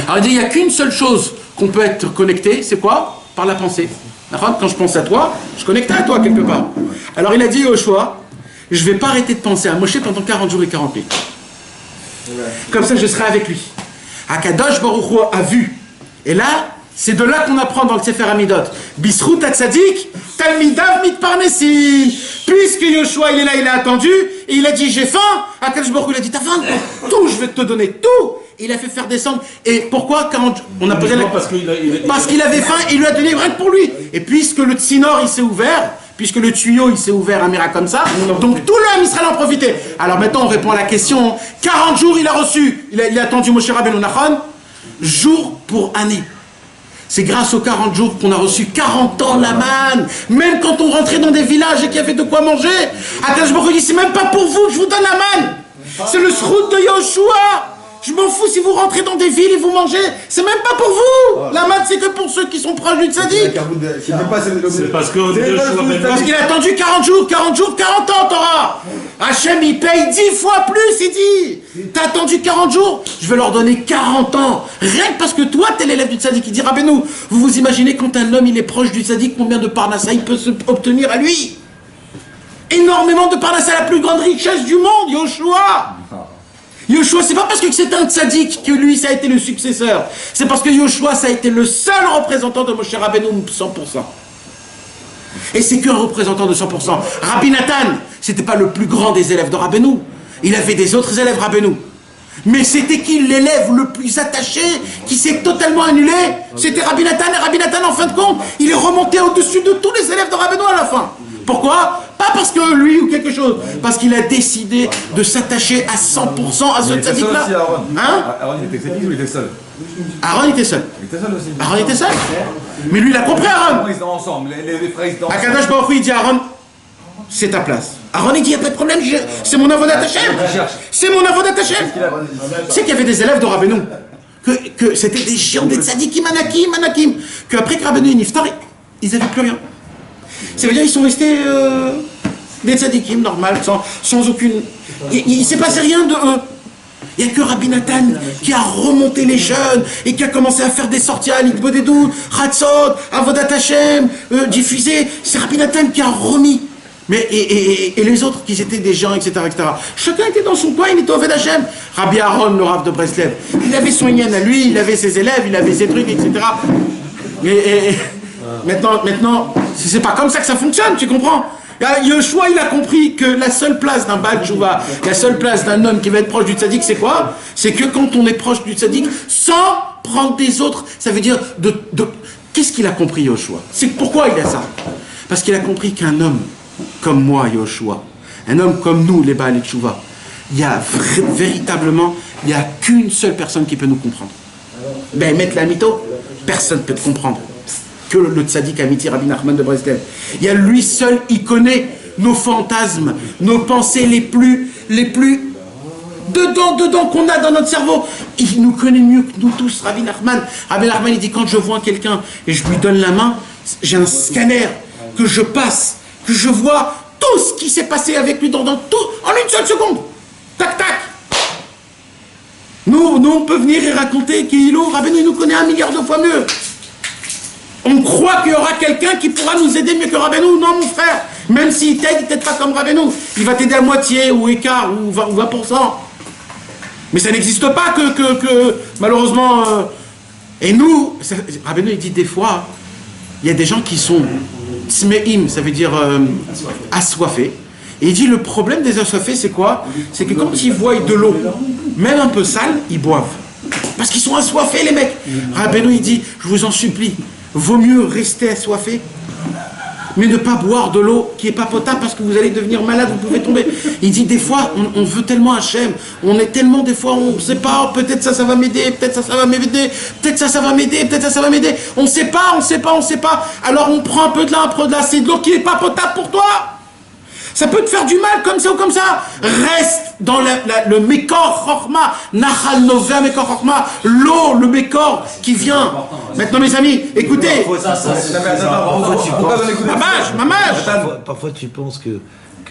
Alors il dit, il n'y a qu'une seule chose qu'on peut être connecté, c'est quoi? Par la pensée. Quand je pense à toi, je connecte à toi quelque part. Alors il a dit, Yoshua, je ne vais pas arrêter de penser à Moshe pendant 40 jours et 40 nuits. Comme ça, je serai avec lui. Akadosh Baruch Hu a vu. Et là, c'est de là qu'on apprend dans le Sefer Hamidot. Bisrout Hatzadik, Talmidav Mitparnesim. Puisque Yoshua, il est là, il a attendu, et il a dit, j'ai faim. Akadosh Baruch Hu, il a dit, t'as faim? Tout, je vais te donner tout. Il a fait faire descendre. Et pourquoi? On a posé la... Parce qu'il avait faim, il lui a donné rien que pour lui. Et puisque le tsinor, il s'est ouvert, puisque le tuyau il s'est ouvert un miracle comme ça, donc tout l'homme Israël en profitait. Alors maintenant on répond à la question. 40 jours il a reçu, il a attendu Moshe Rabbeinu Nachon, jour pour année. C'est grâce aux 40 jours qu'on a reçu 40 ans la manne. Même quand on rentrait dans des villages et qu'il y avait de quoi manger, Akadosh Baruch Hu dit, c'est même pas pour vous que je vous donne la manne. C'est le srout de Yoshua. Je m'en fous si vous rentrez dans des villes et vous mangez. C'est même pas pour vous. La manne, c'est que pour ceux qui sont proches du tzaddik. C'est parce qu'il a attendu 40 jours, 40 ans, Torah. Hachem, il paye 10 fois plus, il dit. T'as attendu 40 jours, je vais leur donner 40 ans. Rien que parce que toi, t'es l'élève du tzaddik. Il dit, Rabbeinu, vous vous imaginez quand un homme, il est proche du tzaddik, combien de parnassa il peut obtenir à lui? Énormément de parnassa, la plus grande richesse du monde, Yoshua. Yoshua, c'est pas parce que c'est un tzaddik que lui, ça a été le successeur. C'est parce que Yoshua, ça a été le seul représentant de Moshe Rabbeinu 100%. Et c'est qu'un représentant de 100%. Rabbi Nathan, c'était pas le plus grand des élèves de Rabbeinu. Il avait des autres élèves Rabbeinu. Mais c'était qui l'élève le plus attaché, qui s'est totalement annulé? C'était Rabbi Nathan. Et Rabbi Nathan, en fin de compte, il est remonté au-dessus de tous les élèves de Rabbeinu à la fin. Pourquoi? Pas parce que lui ou quelque chose, parce qu'il a décidé de s'attacher à 100% à ce tzaddik-là. Hein? Aaron était tzaddik ou il était seul? Aaron était seul. Il était seul aussi. Aaron était seul. Mais lui, il a compris Aaron. Ils étaient ensemble, les frères ils étaient ensemble. Akadosh Baruch Hu, il dit à Aaron, c'est ta place. Aaron, il dit, il n'y a pas de problème, c'est mon avodat Hashem. C'est mon avodat Hashem. Tu sais qu'il y avait des élèves de Rabbeinu, que c'était des géants, des tzaddikim, anakim, qu'après que Rabbeinu est niftar, ils n'avaient plus rien. Ça veut dire qu'ils sont restés des tzadikim, normal, sans aucune... Il ne s'est passé rien de eux. Il n'y a que Rabbi Nathan qui a remonté les jeunes et qui a commencé à faire des sorties à l'Ikbodedou, Chatzot, Avodat Hashem, diffusé. C'est Rabbi Nathan qui a remis Mais, et les autres qui étaient des gens, etc., etc. Chacun était dans son coin, il était au Vedachem. Rabbi Aaron, le Rav de Breslev, il avait son yen à lui, il avait ses élèves, il avait ses trucs, etc. Et maintenant, c'est pas comme ça que ça fonctionne, tu comprends? Yoshua, il a compris que la seule place d'un Baal Tshuva, la seule place d'un homme qui va être proche du tzaddik, c'est quoi? C'est que quand on est proche du tzaddik, sans prendre des autres, ça veut dire Qu'est-ce qu'il a compris, Yoshua? C'est pourquoi il a ça? Parce qu'il a compris qu'un homme comme moi, Yoshua, un homme comme nous, les Baal Tshuva, il y a véritablement, il n'y a qu'une seule personne qui peut nous comprendre. Ben, mettre la mytho, personne ne peut te comprendre. Que le tzaddik Amiti, Rabbi Nachman de Breslev. Il y a lui seul, il connaît nos fantasmes, nos pensées les plus dedans qu'on a dans notre cerveau. Il nous connaît mieux que nous tous, Rabbi Nachman. Rabbi Nachman, il dit, quand je vois quelqu'un et je lui donne la main, j'ai un scanner que je passe, que je vois tout ce qui s'est passé avec lui dans tout, en une seule seconde. Tac, tac. Nous, on peut venir et raconter qu'Ilo, Rabbeinu nous connaît 1 milliard de fois mieux. On croit qu'il y aura quelqu'un qui pourra nous aider mieux que Rabbeinu. Non, mon frère. Même s'il t'aide, il t'aide pas comme Rabbeinu. Il va t'aider à moitié, ou écart, ou 20%. Mais ça n'existe pas que malheureusement... Et nous, Rabbeinu, il dit des fois, il y a des gens qui sont tsmeim, ça veut dire assoiffés. Et il dit, le problème des assoiffés, c'est quoi? C'est que quand ils voient de l'eau, même un peu sale, ils boivent. Parce qu'ils sont assoiffés, les mecs. Rabbeinu, il dit, je vous en supplie, vaut mieux rester assoiffé, mais ne pas boire de l'eau qui n'est pas potable parce que vous allez devenir malade, vous pouvez tomber. Il dit, des fois, on veut tellement Hachem, on est tellement, des fois, on ne sait pas, peut-être ça va m'aider, peut-être ça va m'aider, peut-être ça va m'aider, peut-être ça va m'aider. On ne sait pas. Alors on prend un peu de là, c'est de l'eau qui n'est pas potable pour toi. Ça peut te faire du mal comme ça ou comme ça. Reste dans le Mekor Chorma, Nachal Noveh Mekor Chorma, l'eau, le Mekor qui vient. Maintenant, mes amis, écoutez. Mamage. Parfois, tu penses que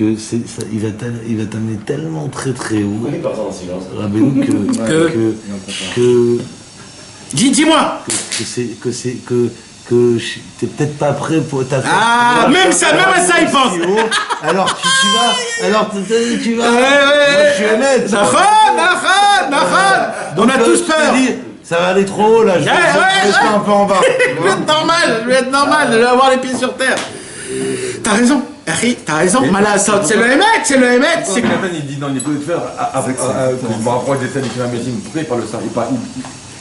il va t'amener tellement très très haut, Rabbeinu, que dis-moi. Que t'es peut-être pas prêt pour ta fête. Ah, même à ça, il pense. Alors tu vas. Moi, je suis honnête. On a tous peur. Ça va aller trop haut là. Je vais rester un peu en bas. Je vais être normal. Je vais avoir les pieds sur terre. T'as raison. Harry, t'as raison. Malassot, c'est le Hémet. C'est que Nathan, il dit dans les pots de faire avec que je me rapproche des tzadikim Ametim. Pourquoi il parle de ça?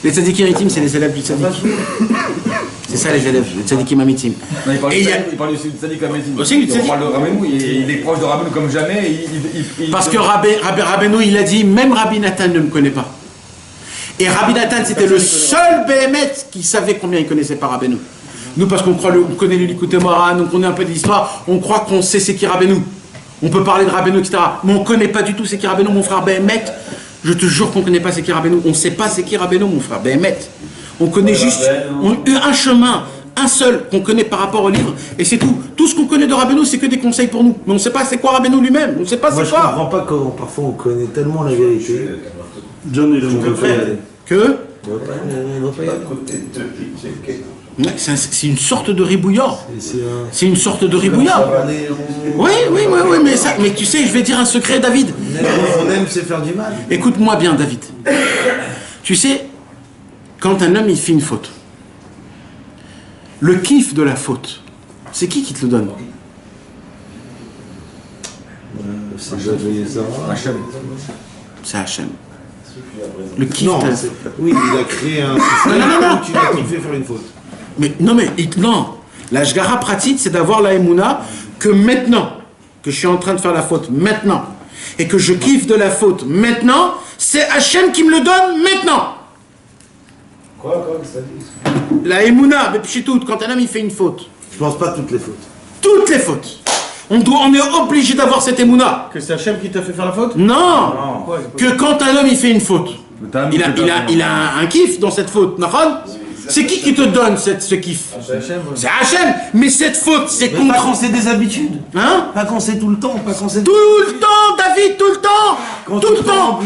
Les tzadikim Ametim, c'est les élèves du tzadik. C'est ça les élèves, les tzadikim Ametim. Il parle aussi du tzadik Ametim. Aussi du tzadik. On parle de Rabbeinu, il est proche de Rabbeinu comme jamais. Parce que Rabbeinu, il a dit, même Rabbi Nathan ne me connaît pas. Et Rabbi Nathan, c'était le seul Béhémet qui savait combien il connaissait pas Rabbeinu. Nous, parce qu'on connaît le Likutei Moharan, on connaît un peu de l'histoire, on croit qu'on sait c'est qui Rabbeinu. On peut parler de Rabbeinu, etc. Mais on ne connaît pas du tout c'est qui Rabbeinu, mon frère Béhémet. Je te jure qu'on ne connaît pas c'est qui Rabbeinu. On ne sait pas c'est qui Rabbeinu, mon frère Béhémet. On connaît juste un chemin, un seul qu'on connaît par rapport au livre, et c'est tout. Tout ce qu'on connaît de Rabbeinu, c'est que des conseils pour nous. Mais on ne sait pas c'est quoi Rabbeinu lui-même. On ne sait pas c'est quoi. Moi, je ne comprends pas que parfois on connaît tellement la vérité. John, il veut pas y aller. Que Il va pas y aller. c'est une sorte de ribouillant. C'est une sorte de ribouillant. Oui, mais tu sais, je vais dire un secret, David. On aime se faire du mal. Écoute-moi bien, David. Tu sais, quand un homme il fait une faute, le kiff de la faute, c'est qui te le donne? C'est Hachem. C'est Hachem. Le kiff. Non, oui, il a créé un système où tu l'as kiffé faire une faute. Non. La Shgara pratique, c'est d'avoir la Emouna que maintenant, que je suis en train de faire la faute maintenant, et que je kiffe de la faute maintenant, c'est Hachem qui me le donne maintenant. Quoi, ça dit? La Emouna, mais pchitout, quand un homme il fait une faute. Je pense pas toutes les fautes. Toutes les fautes. On est obligé d'avoir cette Emouna. Que c'est Hachem qui t'a fait faire la faute? Non. Que quand un homme il fait une faute, il a un kiff dans cette faute. C'est qui te donne ce kiff? C'est Hachem. Mais cette faute, c'est contre. Pas quand c'est des habitudes. Hein? Pas quand c'est tout le temps. Tout le temps, David, tout le temps. Tout le temps.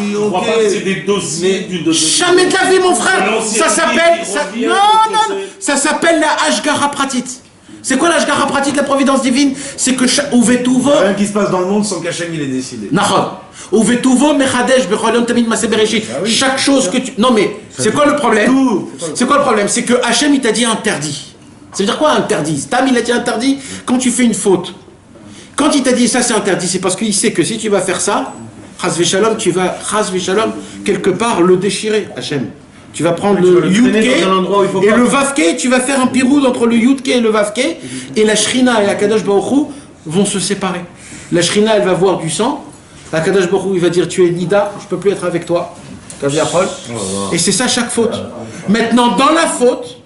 C'est des dossiers Jamais de la vie, mon frère. Ça s'appelle. Non. Ça s'appelle la Hashgara Pratit. C'est quoi l'ashgara pratique de la providence divine? C'est que Uvetuvo. Rien qui se passe dans le monde sans qu'Hachem il ait décidé. Nahon. Uvetuvo mechadesh bechol yom tamid maseh bereshit. Chaque chose que tu. Non mais, c'est quoi le problème? C'est quoi le problème? C'est que Hachem il t'a dit interdit. Ça veut dire quoi interdit? Stam il a dit interdit quand tu fais une faute. Quand il t'a dit ça c'est interdit, c'est parce qu'il sait que si tu vas faire ça, chas v'shalom, tu vas chas v'shalom quelque part le déchirer, Hachem. Tu vas prendre le yudke et le vavke, tu vas faire un piroud entre le yudke et le vavke, et la shrina et la kadosh baruch Hu vont se séparer. La shrina elle va voir du sang, la kadosh baruch Hu il va dire tu es nida, je peux plus être avec toi. Et c'est ça chaque faute. Maintenant dans la faute,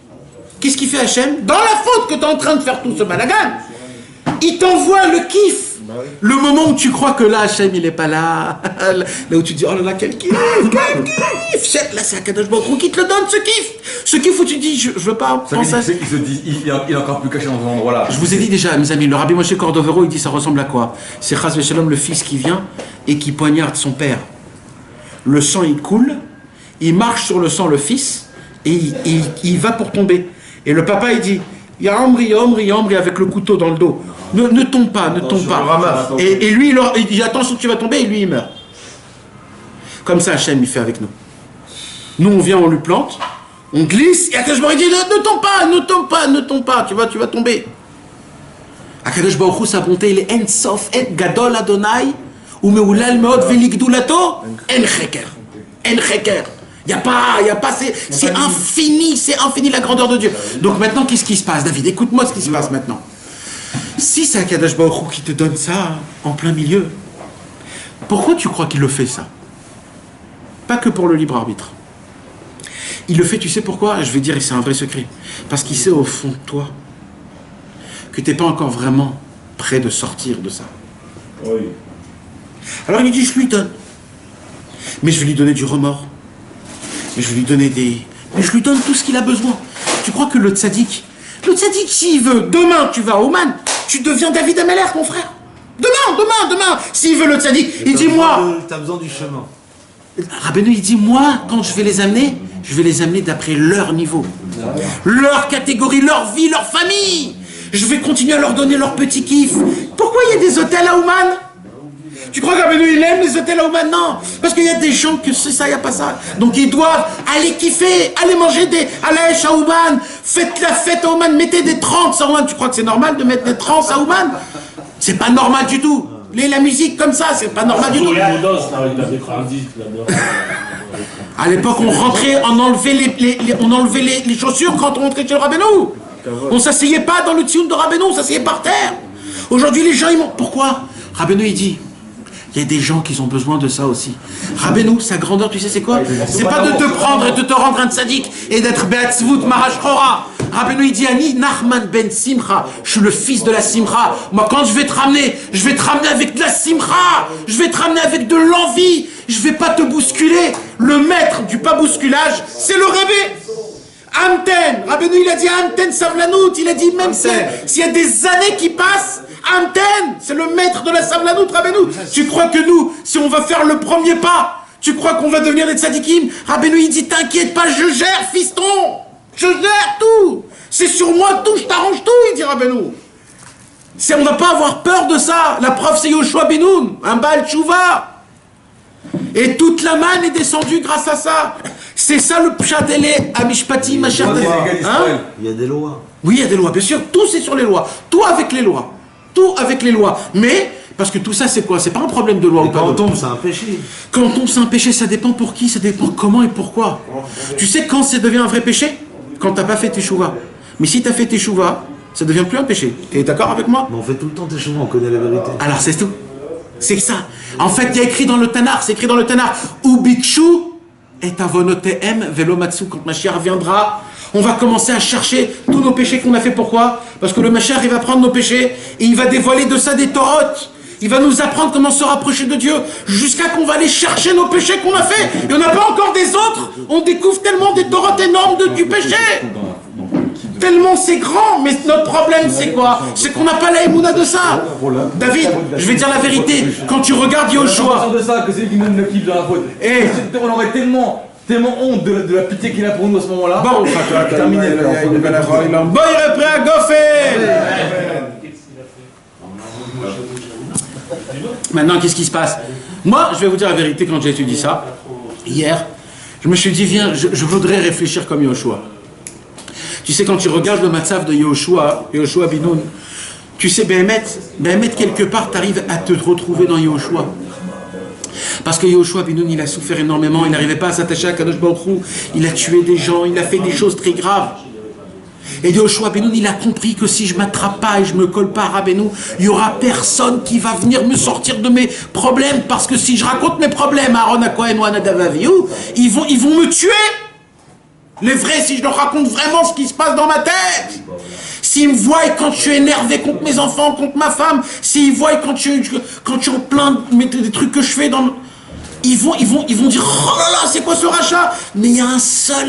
qu'est-ce qu'il fait Hachem? Dans la faute que tu es en train de faire tout ce balagan, il t'envoie le kiff. Le moment où tu crois que là, Hachem, il n'est pas là, là où tu dis, oh là là, quel kiff, là, c'est Akadosh Baruch Hu qui te le donne, ce kiff. Ce kiff où tu dis, je veux pas penser à ça. Il est encore plus caché dans ce endroit-là. Je vous ai dit déjà, mes amis, le Rabbi Moshe Cordovero, il dit, ça ressemble à quoi? C'est Chas Veshalom, le fils qui vient et qui poignarde son père. Le sang, il coule, il marche sur le sang, le fils, et il va pour tomber. Et le papa, il dit, il y a Omri, avec le couteau dans le dos. Ne tombe pas, ne tombe pas. Et lui, il dit attention, tu vas tomber, et lui, il meurt. Comme ça, Hachem, il fait avec nous. Nous, on vient, on lui plante, on glisse, et Akadosh Baruch Hu dit ne tombe pas, ne tombe pas, ne tombe pas, tu vas tomber. Akadosh Baruch Hu, sa bonté, il est En Sof, Et Gadol Adonai, ou Meulal Meod Veligdulato, En Cheker. En Cheker. Il n'y a pas, c'est infini la grandeur de Dieu. Donc maintenant, qu'est-ce qui se passe, David? Écoute-moi ce qui se passe maintenant. Si c'est Akadosh Baruch Hu qui te donne ça en plein milieu, pourquoi tu crois qu'il le fait ça? Pas que pour le libre arbitre. Il le fait, tu sais pourquoi? Je vais dire, c'est un vrai secret. Parce qu'il sait au fond de toi que tu n'es pas encore vraiment prêt de sortir de ça. Oui. Alors il dit, je lui donne. Mais je vais lui donner du remords. Mais je vais lui donner Mais je lui donne tout ce qu'il a besoin. Tu crois que le tzaddik, s'il veut, demain tu vas à Oman, tu deviens David Ameller, mon frère. Demain. S'il veut le tzaddik, il dit moi. T'as besoin du chemin. Rabbeinu, il dit moi, quand je vais les amener d'après leur niveau, leur catégorie, leur vie, leur famille. Je vais continuer à leur donner leur petit kiff. Pourquoi il y a des hôtels à Oman? Tu crois qu'Abedou il aime les hôtels à Oman? Non, parce qu'il y a des gens que c'est ça, il n'y a pas ça. Donc ils doivent aller kiffer, aller manger des alaïch à Oman. Faites la fête à Oman, mettez des trans à Oman. Tu crois que c'est normal de mettre des trans à Oman? C'est pas normal du tout. La musique comme ça, c'est pas normal du tout. À l'époque, on rentrait, on enlevait les chaussures quand on rentrait chez le Rabbeinu. On s'asseyait pas dans le tsioun de Rabbeinu, on s'asseyait par terre. Aujourd'hui, les gens, ils montent. Pourquoi? Rabbeinu, il dit, il y a des gens qui ont besoin de ça aussi. Rabbeinu, sa grandeur, tu sais c'est quoi? C'est pas de te prendre et de te rendre un tzaddik et d'être Be'atzvut Marash Chora. Rabbeinu, il dit, Ani Nachman ben Simcha, je suis le fils de la Simcha. Moi, quand je vais te ramener avec de la Simcha. Je vais te ramener avec de l'envie. Je vais pas te bousculer. Le maître du pas bousculage, c'est le Rebbe. Amten. Rabbeinu, il a dit Amten Savlanout. Il a dit même s'il y a des années qui passent, Amten, c'est le maître de la Savlanout, Rabbeinu. Tu crois que nous, si on va faire le premier pas, tu crois qu'on va devenir des tzadikim? Rabbeinu, il dit t'inquiète pas, je gère, fiston. Je gère tout. C'est sur moi tout, je t'arrange tout, il dit Rabbeinu. On va pas avoir peur de ça. La preuve, c'est Yoshua Benoun, un Baal Tshuva. Et toute la manne est descendue grâce à ça. C'est ça le pshatele amishpati machin. Il y a des lois. Oui, il y a des lois, bien sûr. Tout c'est sur les lois. Tout avec les lois. Mais, parce que tout ça c'est quoi? C'est pas un problème de loi. Quand on tombe, c'est un péché. Quand on tombe, c'est un péché, ça dépend pour qui, ça dépend comment et pourquoi. Tu sais quand ça devient un vrai péché? Quand t'as pas fait teshuva. Mais si t'as fait teshuva, ça devient plus un péché. T'es d'accord avec moi? Mais on fait tout le temps teshuva, on connaît la vérité. Alors c'est tout. C'est ça. En fait, il y a écrit dans le Tanakh, c'est écrit dans le Tanakh, Ubikshu et avonotehem velomatsu. Quand Mashiach viendra, on va commencer à chercher tous nos péchés qu'on a fait. Pourquoi? Parce que le Mashiach, il va prendre nos péchés et il va dévoiler de ça des torotes. Il va nous apprendre comment se rapprocher de Dieu jusqu'à qu'on va aller chercher nos péchés qu'on a fait. Il n'y en a pas encore des autres. On découvre tellement des torotes énormes du péché. Tellement c'est grand, mais notre problème c'est quoi? C'est qu'on n'a pas la émouna de ça. David, je vais dire la vérité, quand tu regardes Yoshua... de ça, que c'est lui qui nous kiffe dans la faute. On aurait tellement tellement honte de la pitié qu'il a pour nous à ce moment-là. Bon, terminé. il est prêt à goffer. Maintenant, qu'est-ce qui se passe? Moi, je vais vous dire la vérité, quand j'ai étudié ça, hier, je me suis dit, viens, je voudrais réfléchir comme Yoshua. Tu sais, quand tu regardes le matzav de Yoshua Binoun, tu sais, Béhémet, quelque part, tu arrives à te retrouver dans Yoshua. Parce que Yoshua Binoun, il a souffert énormément, il n'arrivait pas à s'attacher à Kadosh Baruch Hu, il a tué des gens, il a fait des choses très graves. Et Yoshua Benoun, il a compris que si je ne m'attrape pas et je ne me colle pas à Rabbeinu, il n'y aura personne qui va venir me sortir de mes problèmes, parce que si je raconte mes problèmes à Aaron Cohen ou à Nadav Avihu, ils vont me tuer. Les vrais, si je leur raconte vraiment ce qui se passe dans ma tête. S'ils me voient quand je suis énervé contre mes enfants, contre ma femme, s'ils voient quand je suis en plein des trucs que je fais dans... Ils vont dire, oh là là, c'est quoi ce rachat? Mais il y a un seul,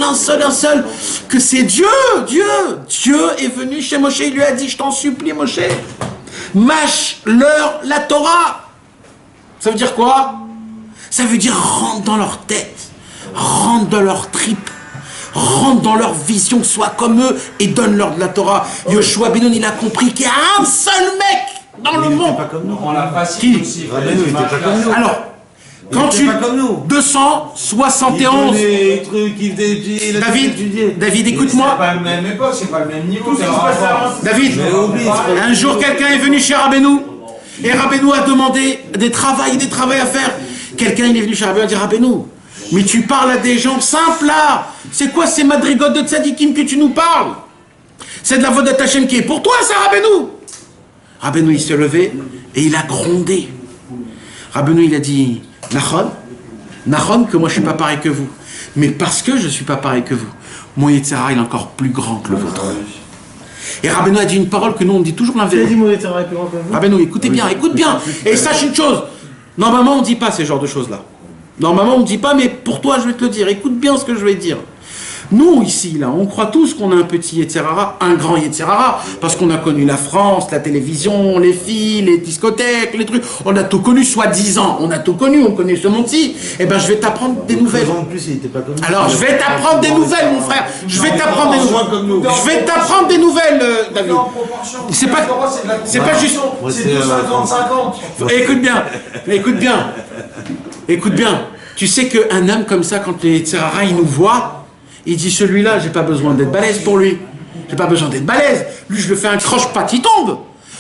que c'est Dieu est venu chez Moshe, il lui a dit, je t'en supplie Moshe, mâche-leur la Torah. Ça veut dire quoi? Ça veut dire rentre dans leur tête, rentre dans leur tripes, rentre dans leur vision, sois comme eux et donne-leur de la Torah. Yoshua Benoun, il a compris qu'il y a un seul mec dans le monde. On l'a facile aussi. Alors, quand tu... 271... David, écoute-moi. C'est pas la même époque, c'est pas le même niveau. David, un jour quelqu'un est venu chez Rabbeinu, et Rabbeinu a demandé des travaux à faire. Quelqu'un il est venu chez Rabbeinu et a dit, Rabbeinu, mais tu parles à des gens simples là. C'est quoi ces madrigotes de tzadikim que tu nous parles? C'est de la voix de Tachem qui est pour toi, ça, Rabbeinu. Rabbeinu, il s'est levé et il a grondé. Rabbeinu, il a dit, Nachon, que moi je suis pas pareil que vous. Mais parce que je suis pas pareil que vous, mon Yetzirah il est encore plus grand que le vôtre. Et Rabbeinu a dit une parole que nous on dit toujours la vérité. Rabbeinu, écoutez bien, écoute bien. Et sache une chose, normalement on dit pas ces genres de choses-là. Normalement on dit pas, mais pour toi je vais te le dire. Écoute bien ce que je vais te dire. Nous, ici, là, on croit tous qu'on a un petit Yetzirah, un grand Yetzirah, parce qu'on a connu la France, la télévision, les filles, les discothèques, les trucs. On a tout connu, soi-disant. On a tout connu, on connaît ce monde-ci. Eh ben, je vais t'apprendre des nouvelles. Alors, je vais t'apprendre des nouvelles, mon frère. Je vais t'apprendre des nouvelles. Je vais t'apprendre des nouvelles, David. C'est pas juste... C'est 2,50. Écoute bien. Tu sais qu'un homme comme ça, quand les Yetzirah, il nous voit, il dit, celui-là, j'ai pas besoin d'être balèze pour lui. J'ai pas besoin d'être balèze. Lui, je le fais un croche-patte, il tombe.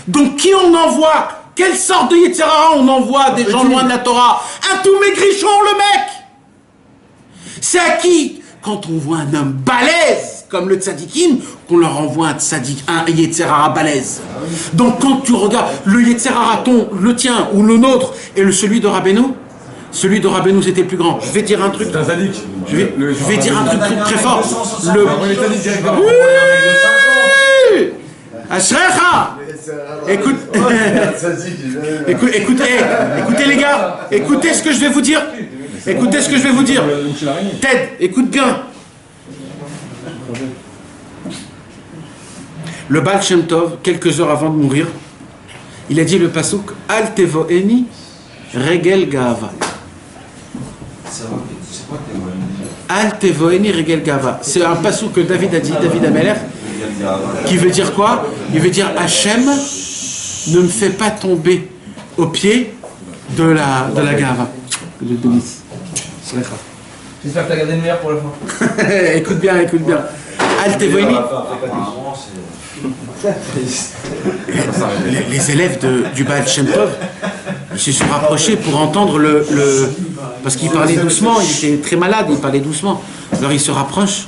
Donc, qui on envoie? Quelle sorte de Yetzirah on envoie des gens loin de la Torah? Un tout maigrichon, le mec. C'est à qui? Quand on voit un homme balèze, comme le tzadikim, qu'on leur envoie un Yetzirah balèze. Donc, quand tu regardes le Yetzirah, le tien ou le nôtre, et celui de Rabbeinu, celui de Rabbeinu c'était le plus grand. Je vais dire un truc. Je vais dire un truc très fort. Ashrecha. Écoutez les gars, écoutez ce que je vais vous dire. Ted, écoute bien. Le Baal Shem Tov, quelques heures avant de mourir, il a dit le pasuk Al tevoeni regel gava. Al tevoeni regel gava. C'est un pasuk que David a dit, David Ameler, qui veut dire quoi? Il veut dire Hachem ne me fait pas tomber au pied de la gava. Que Dieu te bénisse. J'espère que t'as gardé le meilleur pour la fin. Écoute bien. Al tevoeni. Les élèves du Baal Shem Tov, ils se sont rapprochés pour entendre parce qu'il parlait doucement, il était très malade, il parlait doucement. Alors ils se rapprochent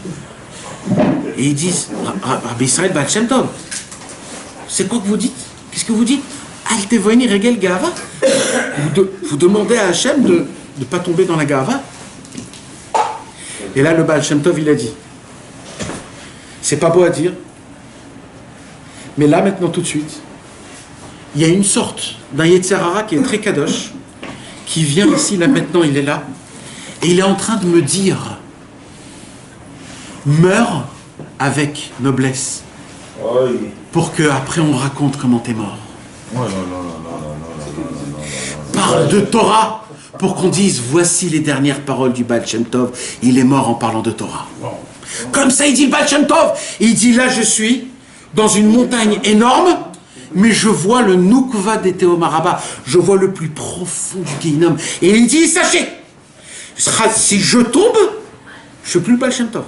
et ils disent, Rabbi Israël Baal Shem Tov, c'est quoi que vous dites? Qu'est-ce que vous dites? Al tevoeni regel gava. Vous demandez à Hachem de ne pas tomber dans la gava. Et là le Baal Shem Tov il a dit, c'est pas beau à dire, mais là, maintenant, tout de suite, il y a une sorte d'un Yetzirah qui est très kadosh, qui vient ici, là, maintenant, il est là, et il est en train de me dire, meurs avec noblesse, pour que après on raconte comment t'es mort. Pas parle de Torah pour qu'on dise voici les dernières paroles du Baal Shem Tov. Il est mort en parlant de Torah. Comme ça, il dit le Baal Shem Tov. Il dit là, je suis dans une montagne énorme, mais je vois le Nukva des Théomaraba. Je vois le plus profond du Guéhinnom. Et il dit sachez, si je tombe, je ne suis plus le Baal Shem Tov.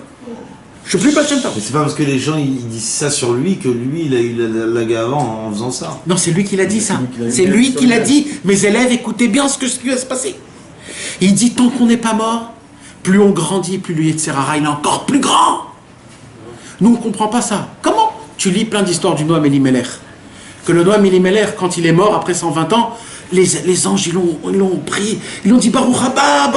Je ne suis plus le Baal Shem Tov. Mais c'est pas parce que les gens ils disent ça sur lui que lui il a eu la gave en faisant ça. Non, c'est lui qui l'a dit ça. C'est lui qui l'a dit. Mes élèves, écoutez bien ce qui va se passer. Il dit tant qu'on n'est pas mort, plus on grandit, plus le Yetzer Hara, il est encore plus grand. Nous, on ne comprend pas ça. Comment? Tu lis plein d'histoires du Noam Elimelech. Que le Noam Elimelech, quand il est mort, après 120 ans, les anges, ils l'ont pris, ils l'ont dit Baruch Haba,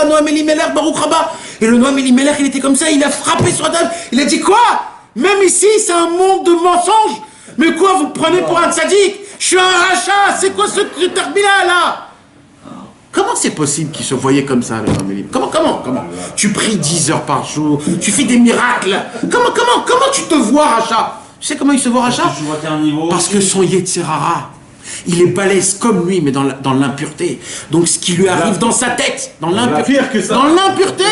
Noam Elimelech, Baruch Haba. Et le Noam Elimelech, il était comme ça, il a frappé sur la table, il a dit quoi? Même ici, c'est un monde de mensonges. Mais quoi, vous me prenez pour un tzaddik? Je suis un rachat, c'est quoi ce terminal là? Comment c'est possible qu'il se voyait comme ça, le Noam Elimelech? Comment? Tu pries 10 heures par jour, tu fais des miracles. Comment tu te vois, rachat? Tu sais comment il se voit, rachat? Parce que son Yetzer Hara, il est balèze comme lui, mais dans l'impureté. Donc ce qui lui arrive dans sa tête, dans l'impureté,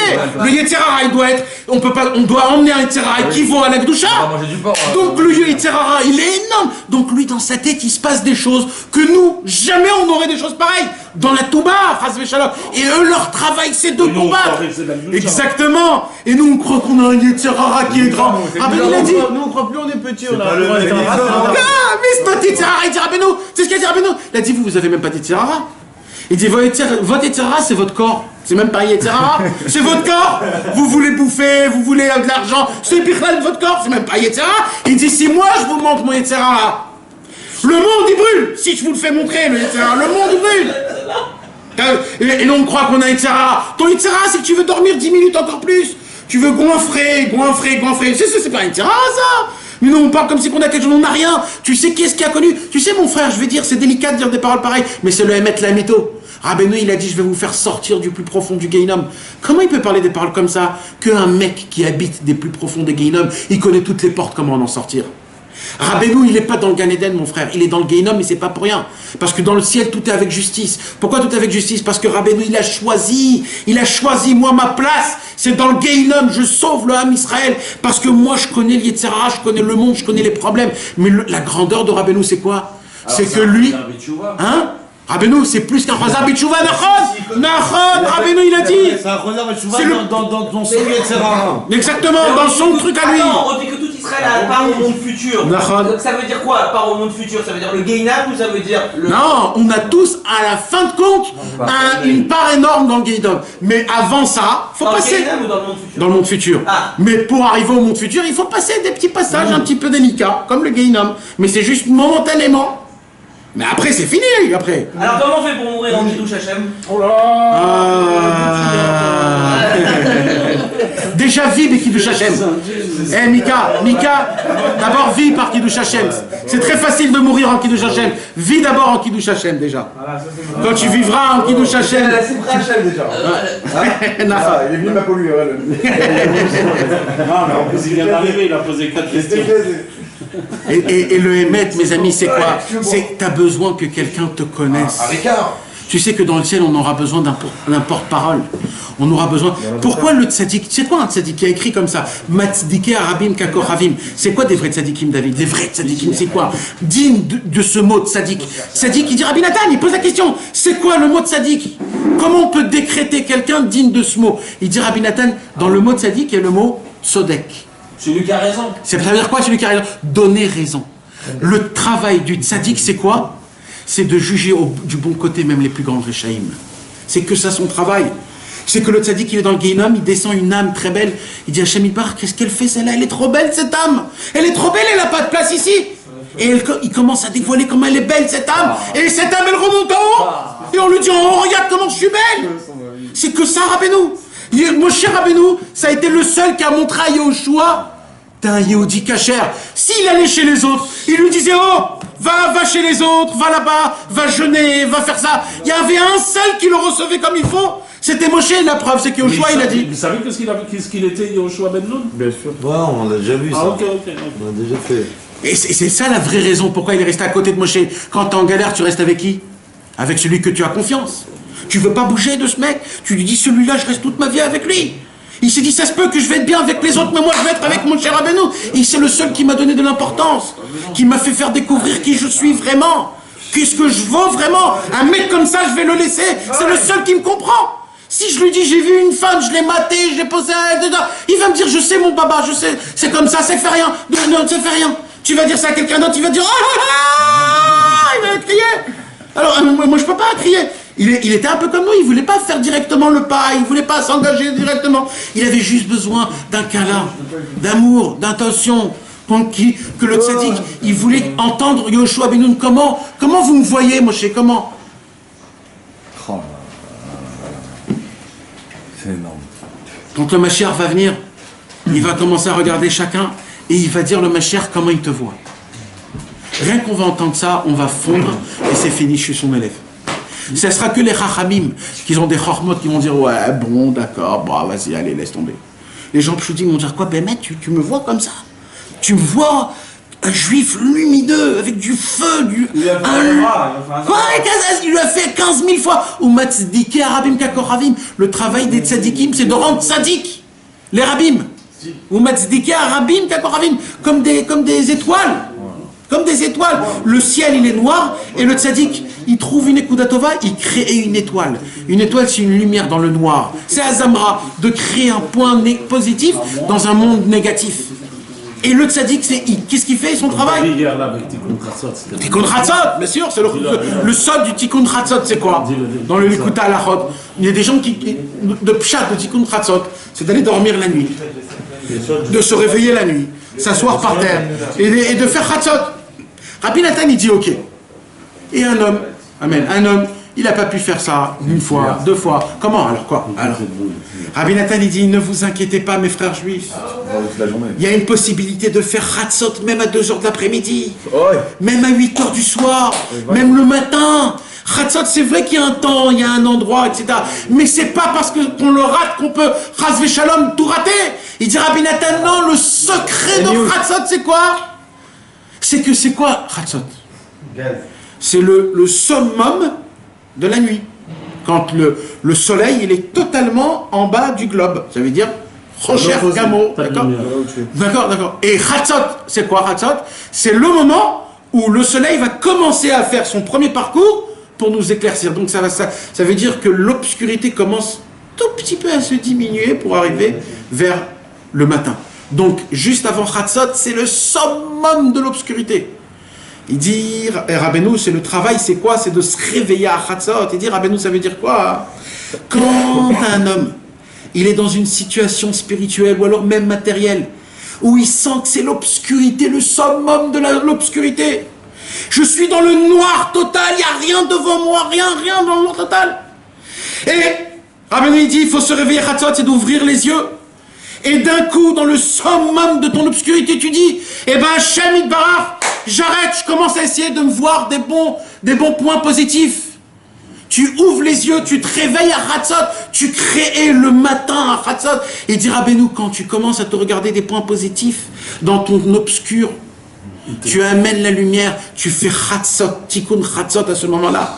le Yetzer Hara, il doit être, on doit emmener un Yetzer Hara qui vaut à la Gdusha. Donc le Yetzer Hara, il est énorme. Donc lui, dans sa tête, il se passe des choses que nous, jamais on aurait des choses pareilles. Dans la Touba, Chas v'Shalom. Et eux, leur travail, c'est de combattre. Exactement. Et nous, on croit qu'on a un Yetzer Hara qui est grand. Rabbeinu, il a dit. Nous, on croit plus, on est petit, on a Ah, mais c'est notre Yetzer Hara, il dit Rabbeinu. C'est ce qu'a dit Rabbeinu. Il a dit, vous avez même pas de Yetzer Hara. Il dit, votre Yetzer Hara, c'est votre corps. C'est même pas Yetzer Hara, c'est votre corps. Vous voulez bouffer, vous voulez de l'argent. C'est Bichlal, votre corps, c'est même pas Yetzer Hara. Il dit, si moi, je vous montre mon Yetzer Hara, le monde il brûle. Si je vous le fais montrer, le Yetzer Hara, le monde il brûle. Et là on croit qu'on a un Yetzer Hara. Ton Yetzer Hara, c'est que tu veux dormir 10 minutes encore plus. Tu veux gonfrer. C'est pas un Yetzer Hara ça. Mais nous on parle comme si on a quelque chose, on n'a rien. Tu sais qui est-ce qui a connu? Tu sais mon frère, je vais dire, c'est délicat de dire des paroles pareilles, mais c'est le Emet Lamito. Rabbeinu il a dit je vais vous faire sortir du plus profond du Guéhinnom. Comment il peut parler des paroles comme ça? Qu'un mec qui habite des plus profonds des Guéhinnom, il connaît toutes les portes, comment en sortir. Rabbeinu, il n'est pas dans le Gan Eden, mon frère. Il est dans le Guéhinnom, mais c'est pas pour rien. Parce que dans le ciel, tout est avec justice. Pourquoi tout est avec justice? Parce que Rabbeinu, il a choisi, moi, ma place. C'est dans le Guéhinnom, je sauve le Ham Israël. Parce que moi, je connais le Yetzer Hara, je connais le monde, je connais les problèmes. Mais la grandeur de Rabbeinu, c'est quoi? C'est que lui... Hein? Rabbeinu, c'est plus qu'un Chazar Bitchouva, Nachon, Rabbeinu, il a dit. C'est un Chazar Bitchouva dans son Yetzer Hara. Exactement, dans son truc à lui. Attends, on dit que tout Israël a part au monde futur. Donc ça veut dire quoi, part au monde futur? Ça veut dire le Guéhinnom ou ça veut dire le... Non, on a tous, à la fin de compte, une part énorme dans le Guéhinnom. Mais avant ça, faut passer... Dans le Guéhinnom ou dans le monde futur? Dans le monde futur. Ah. Mais pour arriver au monde futur, il faut passer des petits passages un petit peu délicats, comme le Guéhinnom. Mais c'est juste momentanément. Mais après, c'est fini, après. Alors comment on fait pour mourir en Kiddush Hashem? Déjà, vis des Kiddush Hashem. Eh, Mika, d'abord vis par Kiddush Hashem. C'est très facile de mourir en Kiddush Hashem. Vis d'abord en Kiddush Hashem, déjà. Quand tu vivras en Kiddush Hashem. C'est prêt Hashem déjà. Il est venu m'appoluer. Non, mais en plus, il vient d'arriver, il a posé 4 questions. Et le Hémet, mes amis, c'est quoi? C'est que tu as besoin que quelqu'un te connaisse. Tu sais que dans le ciel, on aura besoin d'un porte-parole. On aura besoin... Pourquoi le tzaddik? C'est quoi un tzaddik qui a écrit comme ça? Matzdike arabim kakoravim. C'est quoi des vrais tzaddikim, David? Des vrais tzaddikim, c'est quoi? Digne de ce mot tzaddik. Tzaddik, il dit Rabbi Nathan, il pose la question. C'est quoi le mot tzaddik? Comment on peut décréter quelqu'un digne de ce mot? Il dit Rabbi Nathan, dans le mot tzaddik, il y a le mot tzodek. Celui qui a raison. Ça veut dire quoi, celui qui a raison? Donner raison. Le travail du tzaddik, c'est quoi? C'est de juger du bon côté même les plus grands réchaïm. C'est que ça son travail. C'est que le tzaddik, il est dans le Guéhinnom, il descend une âme très belle. Il dit à Hachem Yitbarach, qu'est-ce qu'elle fait celle-là? Elle est trop belle cette âme. Elle est trop belle, elle n'a pas de place ici. Et il commence à dévoiler comment elle est belle cette âme. Et cette âme, elle remonte en haut. Et on lui dit, oh regarde comment je suis belle. C'est que ça, Rabbeinu. Moshe Rabbeinu, ça a été le seul qui a montré à Yehoshua, t'es un Yehudi kacher. S'il allait chez les autres, il lui disait, oh, va chez les autres, va là-bas, va jeûner, va faire ça. Il y avait un seul qui le recevait comme il faut. C'était Moshe, la preuve, c'est que Yehoshua, il a dit. Vous savez qu'est-ce qu'il était, Yehoshua Ben Nun? Bien sûr. Ouais, on l'a déjà vu ça. Ah, ok. On l'a déjà fait. Et c'est ça la vraie raison pourquoi il est resté à côté de Moshe. Quand t'es en galère, tu restes avec qui? avec celui que tu as confiance. Tu veux pas bouger de ce mec. Tu lui dis, celui-là, je reste toute ma vie avec lui. Il s'est dit, ça se peut que je vais être bien avec les autres, mais moi je vais être avec mon cher Rabbeinu. Et c'est le seul qui m'a donné de l'importance, qui m'a fait faire découvrir qui je suis vraiment. Qu'est-ce que je vaux vraiment? Un mec comme ça, je vais le laisser. C'est le seul qui me comprend. Si je lui dis, j'ai vu une femme, je l'ai matée, j'ai posé à elle dedans, il va me dire, je sais mon baba, je sais, c'est comme ça, ça fait rien. Non, ça fait rien. Tu vas dire ça à quelqu'un d'autre, il va dire, il va crier. Alors, moi je peux pas crier. Il était un peu comme nous, il voulait pas faire directement le pas, il voulait pas s'engager directement. Il avait juste besoin d'un câlin, d'amour, d'intention. Que le tzaddik, il voulait entendre Yoshua ben Nun. Comment vous me voyez, Moshe, comment? C'est énorme. Quand le Mashiach va venir, il va commencer à regarder chacun et il va dire le Mashiach comment il te voit. Rien qu'on va entendre ça, on va fondre et c'est fini, je suis son élève. Ce sera que les Chachamim qui ont des chormot qui vont dire ouais, bon, d'accord, bon, vas-y, allez, laisse tomber. Les gens pchoudim vont dire quoi? Ben, mec, tu me vois comme ça? Tu me vois un juif lumineux avec du feu, il lui a fait 15 000 fois. Ou matzdiké arabim kakoravim. Le travail des tzadikim, c'est de rendre tzadik les rabim. Ou matzdiké arabim kakoravim. Comme des étoiles. Comme des étoiles. Le ciel, il est noir, et le tzadik, il trouve une ekudatova, il crée une étoile. Une étoile, c'est une lumière dans le noir. C'est Azamra, de créer un point positif dans un monde négatif. Et le tzaddik, qu'est-ce qu'il fait son travail? Tikkun Chatzot, bien sûr, c'est le sod du Tikkun Chatzot, c'est quoi? Dans le Likuta Halachot, il y a des gens de pshat, de Tikkun Chatzot, c'est d'aller dormir la nuit, de se réveiller la nuit, s'asseoir par terre, et de faire Chatzot. Rabbi Nathan, il dit ok. Et un homme, amen, il n'a pas pu faire ça une fois, deux fois. Comment alors quoi? Alors, Rabbi Nathan, il dit, ne vous inquiétez pas mes frères juifs. Il y a une possibilité de faire Chatzot même à 2h de l'après-midi. Même à 8h du soir. Même le matin. Chatzot, c'est vrai qu'il y a un temps, il y a un endroit, etc. Mais c'est pas parce qu'on le rate qu'on peut, Chas v'Shalom, tout rater. Il dit Rabbi Nathan, non, le secret de Chatzot, c'est quoi? C'est que c'est quoi Chatzot? C'est le summum de la nuit. Quand le soleil, il est totalement en bas du globe. Ça veut dire Rocher Gamo. D'accord. Et Chatzot, c'est quoi Chatzot? C'est le moment où le soleil va commencer à faire son premier parcours pour nous éclaircir. Donc ça veut dire que l'obscurité commence tout petit peu à se diminuer pour arriver vers le matin. Donc juste avant Chatzot, c'est le summum de l'obscurité. Il dit, Rabbeinu, c'est le travail, c'est quoi? C'est de se réveiller à Chatzot. Il dit, Rabbeinu, ça veut dire quoi? Quand un homme, il est dans une situation spirituelle ou alors même matérielle, où il sent que c'est l'obscurité, le summum de l'obscurité. Je suis dans le noir total, il n'y a rien devant moi, rien dans le noir total. Et Rabbeinu, il dit, il faut se réveiller à Chatzot, c'est d'ouvrir les yeux. Et d'un coup, dans le summum de ton obscurité, tu dis, eh ben, Hashem Yitbarach, j'arrête, je commence à essayer de me voir des bons points positifs. Tu ouvres les yeux, tu te réveilles à Chatzot, tu crées le matin à Chatzot. Et dit Rabbeinu, quand tu commences à te regarder des points positifs dans ton obscur, tu amènes la lumière, tu fais Chatzot, Tikkun Chatzot à ce moment-là.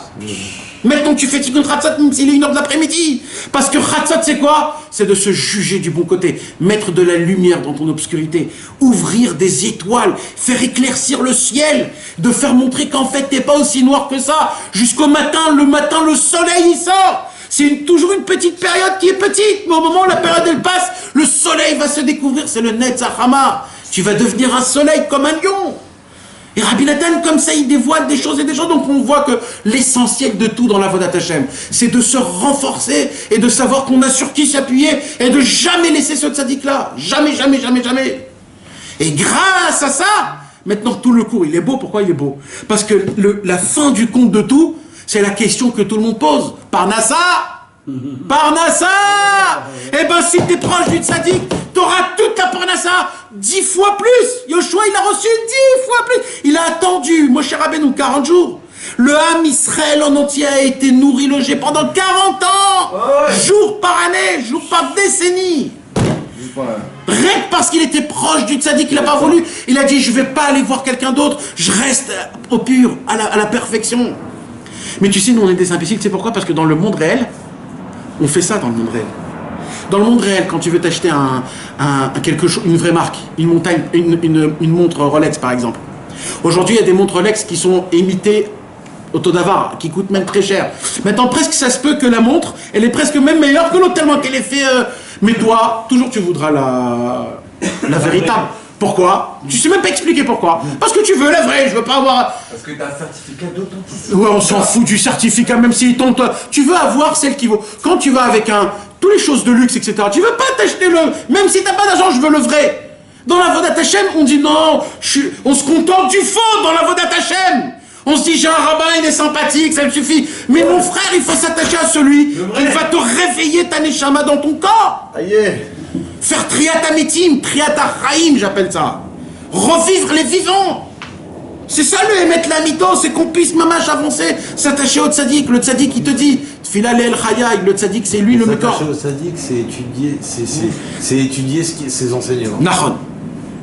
Maintenant tu fais Tikkun Chatzot, même s'il est 1h de l'après-midi. Parce que Chatzot, c'est quoi? C'est de se juger du bon côté, mettre de la lumière dans ton obscurité, ouvrir des étoiles, faire éclaircir le ciel, de faire montrer qu'en fait t'es pas aussi noir que ça. Jusqu'au matin, le soleil il sort. C'est toujours une petite période qui est petite, mais au moment où la période elle passe, le soleil va se découvrir, c'est le Netzach Hamar. Tu vas devenir un soleil comme un lion. Et Rabbi Nathan, comme ça, il dévoile des choses et des choses. Donc on voit que l'essentiel de tout dans la Avodat Hashem, c'est de se renforcer et de savoir qu'on a sur qui s'appuyer et de jamais laisser ce tzaddik-là. Jamais. Et grâce à ça, maintenant tout le cours, il est beau. Pourquoi il est beau? Parce que la fin du compte de tout, c'est la question que tout le monde pose. Parnassa! Eh ben si t'es proche du tzaddik, t'auras toute la Parnassa 10 fois plus. Yoshua, il a reçu 10 fois plus. Il a attendu, Moshe Rabbeinu, 40 jours. Le Ham Israël en entier a été nourri, logé pendant 40 ans. Jour par année, jour par décennie. Rien que parce qu'il était proche du tzaddik, il n'a pas voulu. Il a dit, je vais pas aller voir quelqu'un d'autre, je reste au pur, à la perfection. Mais tu sais, nous on est des imbéciles, tu sais pourquoi? Parce que dans le monde réel, on fait ça dans le monde réel. Dans le monde réel, quand tu veux t'acheter quelque chose, une vraie marque, une montre Rolex par exemple. Aujourd'hui, il y a des montres Rolex qui sont imitées au taux d'avare, qui coûtent même très cher. Maintenant, presque ça se peut que la montre, elle est presque même meilleure que l'autre, tellement qu'elle est faite. Mais toi, toujours tu voudras la véritable. Pourquoi? Tu sais même pas expliquer pourquoi. Parce que tu veux la vraie, je veux pas avoir... Parce que t'as un certificat d'authenticité. Ouais, on s'en fout du certificat, même s'il tombe... Tu veux avoir celle qui vaut... Quand tu vas avec tous les choses de luxe, etc., tu veux pas t'acheter même si t'as pas d'argent, je veux le vrai. Dans la Vodat Hashem, on dit non, on se contente du faux dans la Vodat Hashem. On se dit, j'ai un rabbin, il est sympathique, ça me suffit. Mais mon frère, il faut s'attacher à celui qui va te réveiller ta neshama dans ton corps. Aïe. Faire triat ametim, triat achaim, j'appelle ça. Revivre les vivants. C'est ça le émettre la mito, c'est qu'on puisse mamache avancer, s'attacher au tzaddik. Le tzaddik, il te dit, Tfila el chayai, le tzaddik, c'est lui le mekor. S'attacher au tzaddik, c'est étudier ses enseignements. Nahon.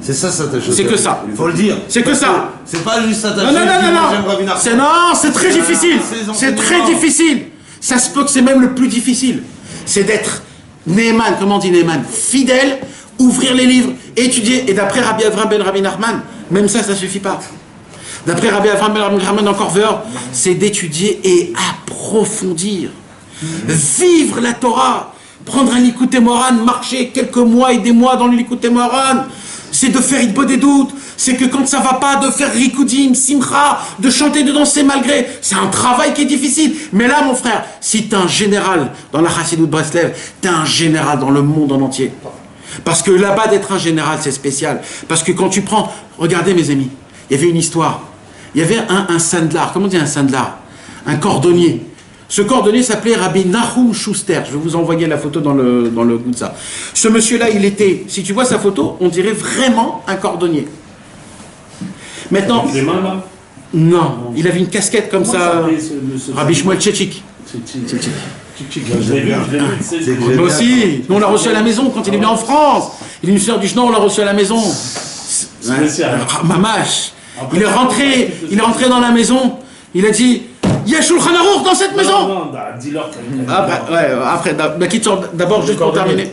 C'est ça, s'attacher au tzaddik. C'est que ça. Il faut le dire. C'est que ça. C'est pas juste s'attacher. Non. C'est très difficile. C'est très difficile. Ça se peut que c'est même le plus difficile. C'est d'être Neeman, comment on dit Neeman? Fidèle, ouvrir les livres, étudier. Et d'après Rabbi Avraham ben Rabbi Nachman, même ça suffit pas. D'après Rabbi Avraham ben Rabbi Nachman encore Veur, c'est d'étudier et approfondir. Vivre la Torah. Prendre un Likutei Moharan, marcher quelques mois et des mois dans le Likutei Moharan. C'est de faire Hitbod des doutes, c'est que quand ça va pas, de faire Rikudim, Simcha, de chanter, de danser malgré. C'est un travail qui est difficile. Mais là, mon frère, si t'es un général dans la Chassidut Breslev, t'es un général dans le monde en entier. Parce que là-bas, d'être un général, c'est spécial. Parce que quand tu prends... Regardez, mes amis, il y avait une histoire. Il y avait un sandlar. Comment on dit un sandlar? Un cordonnier. Ce cordonnier s'appelait Rabbi Nahum Schuster. Je vais vous envoyer la photo dans le goût de ça. Ce monsieur-là, il était, si tu vois sa photo, on dirait vraiment un cordonnier. Maintenant... Les mains, là? Non, il avait une casquette comme ça. Rabbi Shmuel Tchétchik. Je l'ai vu, Moi aussi. Nous, on l'a reçu à la maison quand il est venu en France. Il est une sœur du Chenon, on l'a reçu à la maison. Mamash. Il est rentré dans la maison. Il a dit... Il y a Shulchan Aruch dans cette maison. Non, dis-leur. Après, d'abord, juste pour terminer.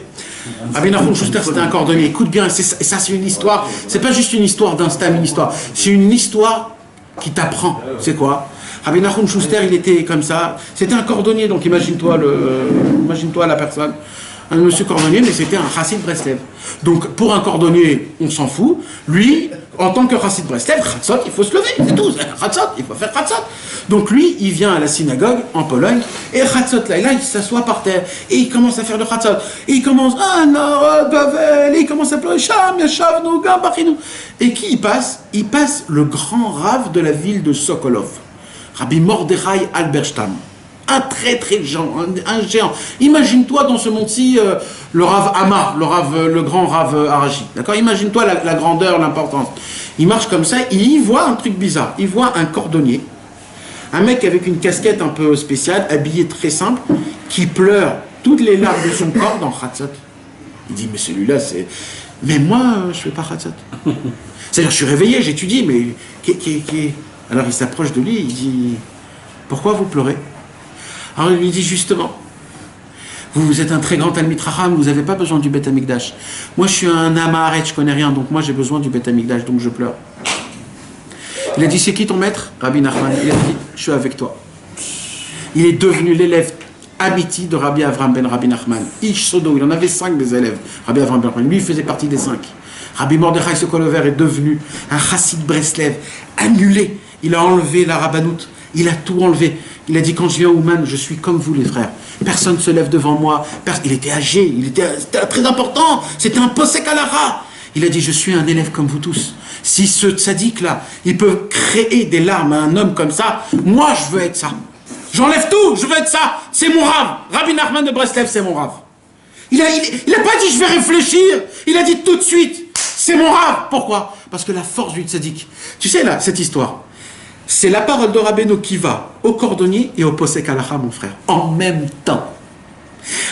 Rabbi Nahum Schuster, c'était un cordonnier. Écoute bien, ça c'est une histoire. C'est pas juste une histoire d'instinct, une histoire. C'est une histoire qui t'apprend. C'est quoi? Rabbi Nahum Schuster, il était comme ça. C'était un cordonnier, donc imagine-toi la personne. Un monsieur cordonnier, mais c'était un chassid Breslev. Donc, pour un cordonnier, on s'en fout. Lui, en tant que chassid Breslev, chatzot, il faut se lever, c'est tout. Chatzot, il faut faire chatzot. Donc, lui, il vient à la synagogue, en Pologne, et chatzot, là, il s'assoit par terre, et il commence à faire le chatzot. Et il commence, et il commence à pleurer, Sham, Yashavnu, Gambachinu. Et qui il passe? Il passe le grand rave de la ville de Sokolov, Rabbi Mordechai Alberstam. Un très géant, un géant. Imagine-toi dans ce monde-ci le Rav Hama, le grand Rav Arashi. D'accord? Imagine-toi la grandeur, l'importance. Il marche comme ça, et il voit un truc bizarre. Il voit un cordonnier, un mec avec une casquette un peu spéciale, habillé très simple, qui pleure toutes les larmes de son corps dans Chatzot. Il dit, mais celui-là, c'est... Mais moi, je fais pas Chatzot. C'est-à-dire, je suis réveillé, j'étudie, mais... Alors il s'approche de lui, il dit, pourquoi vous pleurez? Alors il lui dit justement, vous êtes un très grand Talmid Chacham, vous n'avez pas besoin du Beth Amikdash. Moi je suis un Amaharet, je connais rien, donc moi j'ai besoin du Beth Amikdash, donc je pleure. Il a dit, c'est qui ton maître? Rabbi Nachman. Il a dit, je suis avec toi. Il est devenu l'élève Amiti de Rabbi Avraham ben Rabbi Nachman. Ish Sodo, il en avait 5 des élèves. Rabbi Avraham ben Nachman, lui il faisait partie des 5. Rabbi Mordechai Sokolover est devenu un chassid Breslev, annulé. Il a enlevé la rabbanout, il a tout enlevé. Il a dit, quand je viens au Ouman, je suis comme vous les frères. Personne ne se lève devant moi. Il était âgé, c'était très important. C'était un posek alara. Il a dit, je suis un élève comme vous tous. Si ce tzaddik-là, il peut créer des larmes à un homme comme ça, moi je veux être ça. J'enlève tout, je veux être ça. C'est mon rave. Rabbi Nachman de Breslev, c'est mon rave. Il a pas dit, je vais réfléchir. Il a dit tout de suite, c'est mon rave. Pourquoi? Parce que la force du tzaddik. Tu sais là, cette histoire. C'est la parole de Rabbeinu qui va au cordonnier et au posek halacha, mon frère, en même temps.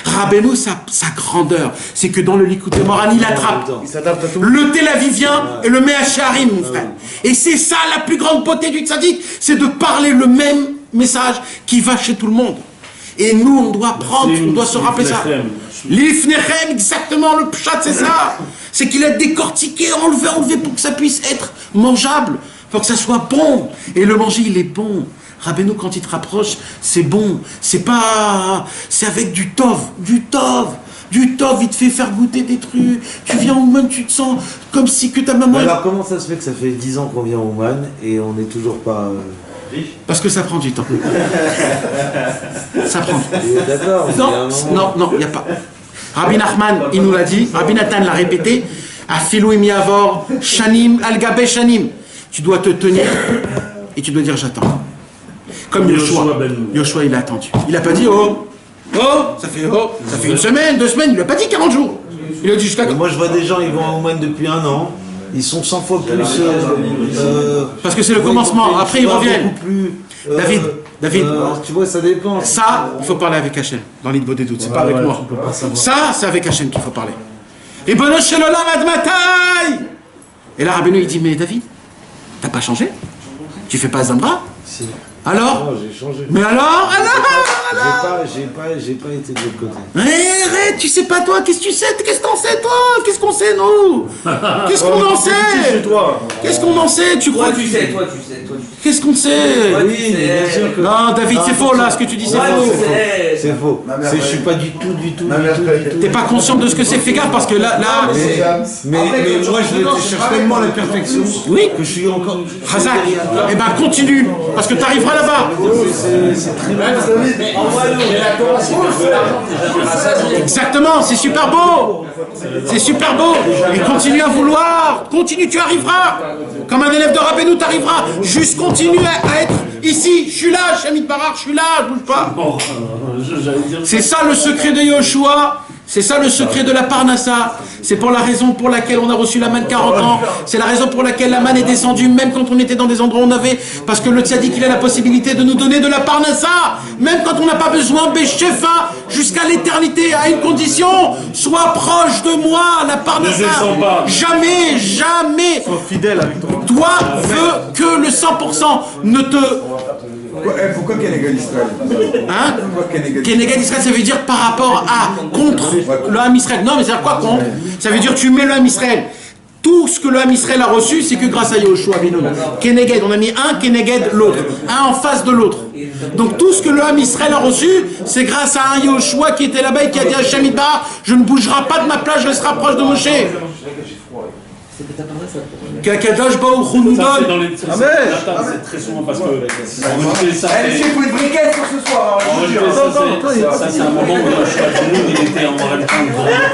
Rabbeinu, sa grandeur, c'est que dans le Likutei Moharan, il attrape le Tel Avivien et le Mea Shearim, mon frère. Et c'est ça la plus grande beauté du tzaddik, c'est de parler le même message qui va chez tout le monde. Et nous, on doit prendre, on doit se rappeler ça. L'ifnechem, exactement, le pshat, c'est ça. C'est qu'il a décortiqué, enlevé pour que ça puisse être mangeable, pour que ça soit bon. Et le manger, il est bon. Rabbeinu, quand il te rapproche, c'est bon. C'est pas... C'est avec du tov. Du tov, il te fait faire goûter des trucs. Tu viens au Ouman, tu te sens comme si que ta maman... Alors comment ça se fait que ça fait 10 ans qu'on vient au Ouman et on n'est toujours pas... Parce que ça prend du temps. Ça prend. D'accord. Non, il n'y a pas. Rabbi Nachman, il nous l'a dit, Rabbi Nathan l'a répété, Afilou imiavor, shanim, al-gabe shanim. Tu dois te tenir et tu dois dire j'attends. Comme Yoshua, il a attendu. Il n'a pas dit ça fait une semaine, 2 semaines, il n'a pas dit 40 jours. Il a dit jusqu'à... Moi je vois des gens, ils vont à Ouman depuis 1 an. Ils sont 100 fois plus... parce que c'est le commencement, après ils reviennent. David, alors, tu vois, ça dépend. Ça, il faut parler avec Hachem, dans l'Idbo des doutes, c'est pas avec moi. Ça, c'est avec Hachem qu'il faut parler. Et Bono Shelolam Admatai. Et là, Rabbeinu, il dit, mais David, t'as pas changé? Tu fais pas Zambra? Si. Alors? Non, j'ai changé. Mais alors? J'ai pas été de l'autre côté. Arrête, tu sais pas toi, qu'est-ce que tu sais? Qu'est-ce qu'on sait toi? Qu'est-ce qu'on sait nous? Qu'est-ce qu'on en sait? Qu'est-ce qu'on en sait? Tu crois? Toi tu sais. Qu'est-ce qu'on sait? Oui, bien sûr que... Non, David, c'est faux là, ce que tu dis, c'est faux. C'est faux. Je suis pas du tout. T'es pas conscient de ce que c'est, fais gaffe, parce que là... Mais moi, je cherche tellement la perfection. Oui. Que je suis encore... Razak, eh ben continue, parce que t'arriveras là-bas. C'est très bien. Exactement, c'est super beau. C'est super beau. Et continue à vouloir. Continue, tu arriveras. Comme un élève de Rabbeinu, t'arriveras. Juste continue à être ici. Je suis là, Shamit Barar, je suis là, je bouge pas. C'est ça le secret de Yoshua. C'est ça le secret de la Parnassa. C'est pour la raison pour laquelle on a reçu la manne 40 ans. C'est la raison pour laquelle la manne est descendue, même quand on était dans des endroits où on avait. Parce que le tzaddik, il a la possibilité de nous donner de la Parnassa. Même quand on n'a pas besoin, Béchefa, jusqu'à l'éternité, à une condition. Sois proche de moi, la Parnassa. Jamais. Sois fidèle avec toi. Toi veux que le 100% ne te... Pourquoi Kenegad Israël? Hein? Kenegad Israël, ça veut dire par rapport à, contre le Ham Israël. Non, mais c'est quoi contre? Ça veut dire tu mets le Ham Israël. Tout ce que le Ham Israël a reçu, c'est que grâce à Yoshua Benoun. Kenegad, on a mis un Kenegad l'autre, un en face de l'autre. Donc tout ce que le Ham Israël a reçu, c'est grâce à un Yoshua qui était là-bas et qui a dit à Hachem Idbar, je ne bougerai pas de ma place, je resterai proche de Moshe. Qu'Akadosh Baruch Hu nous donne. C'est très souvent parce que... Elle fait une briquette pour ce soir. Ça, c'est un moment où il était en train de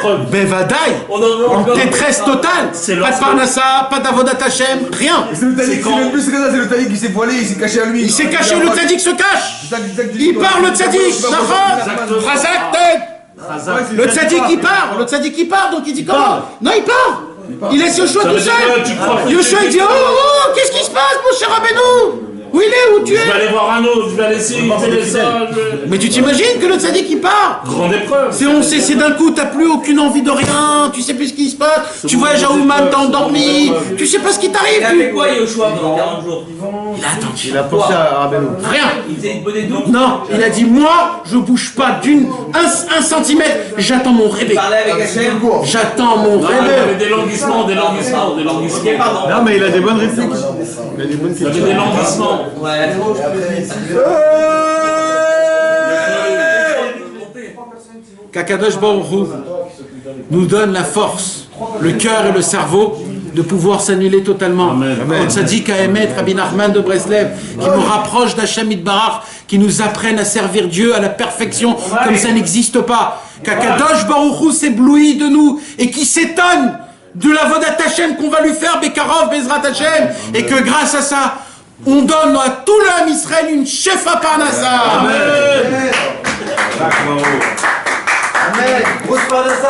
preuve. Bevadaï, en détresse totale. Pas de Parnassa, pas d'Avodat Hashem, rien. C'est le tzaddik, c'est le plus c'est le tzaddik qui s'est voilé, il s'est caché à lui. Il s'est caché, le tzaddik se cache. Il part, le tzaddik. Razak, tête. Le tzaddik il part, donc il dit comment? Non, il part. Il laisse Yoshua tout seul. Yoshua il dit qu'est-ce qui se passe mon cher Rabbeinu? Où il est? Où tu es? Je vais aller voir un autre, je vais aller essayer ça. Mais tu t'imagines que le tzaddik il part? Grande épreuve. C'est d'un coup, t'as plus aucune envie de rien, tu sais plus ce qui se passe, tu voyages à Ouman, t'es endormi, tu sais pas ce qui t'arrive. Il a fait quoi Yoshua pendant 40 jours? Il a attendu. Il a pensé à Rabbeinu. Rien. Il faisait une bonne étoile. Non, il a dit moi, je bouge pas un centimètre, j'attends mon rébé. Il parlait avec Hachem. J'attends mon Il y avait rébé. des languissements. Non, mais il a des bonnes répliques. Il a des bonnes Il y avait des languissements. Ouais. Qu'Akadosh Baruch Hu nous donne la force, le cœur et le cerveau de pouvoir s'annuler totalement. Quand ça dit qu'à émettre Rabbi Nachman de Breslev, qui nous rapproche d'Hachem Idbarach, qui nous apprenne à servir Dieu à la perfection, comme ça n'existe pas. Qu'Akadosh Baruch Hu s'éblouit de nous et qui s'étonne de la vodat Hashem qu'on va lui faire, Bekarov, Bezrat Hashem, et que grâce à ça, on donne à tout le Ham Israël une Shefa Parnassa. Amen. Amen. Grosse Parnassa.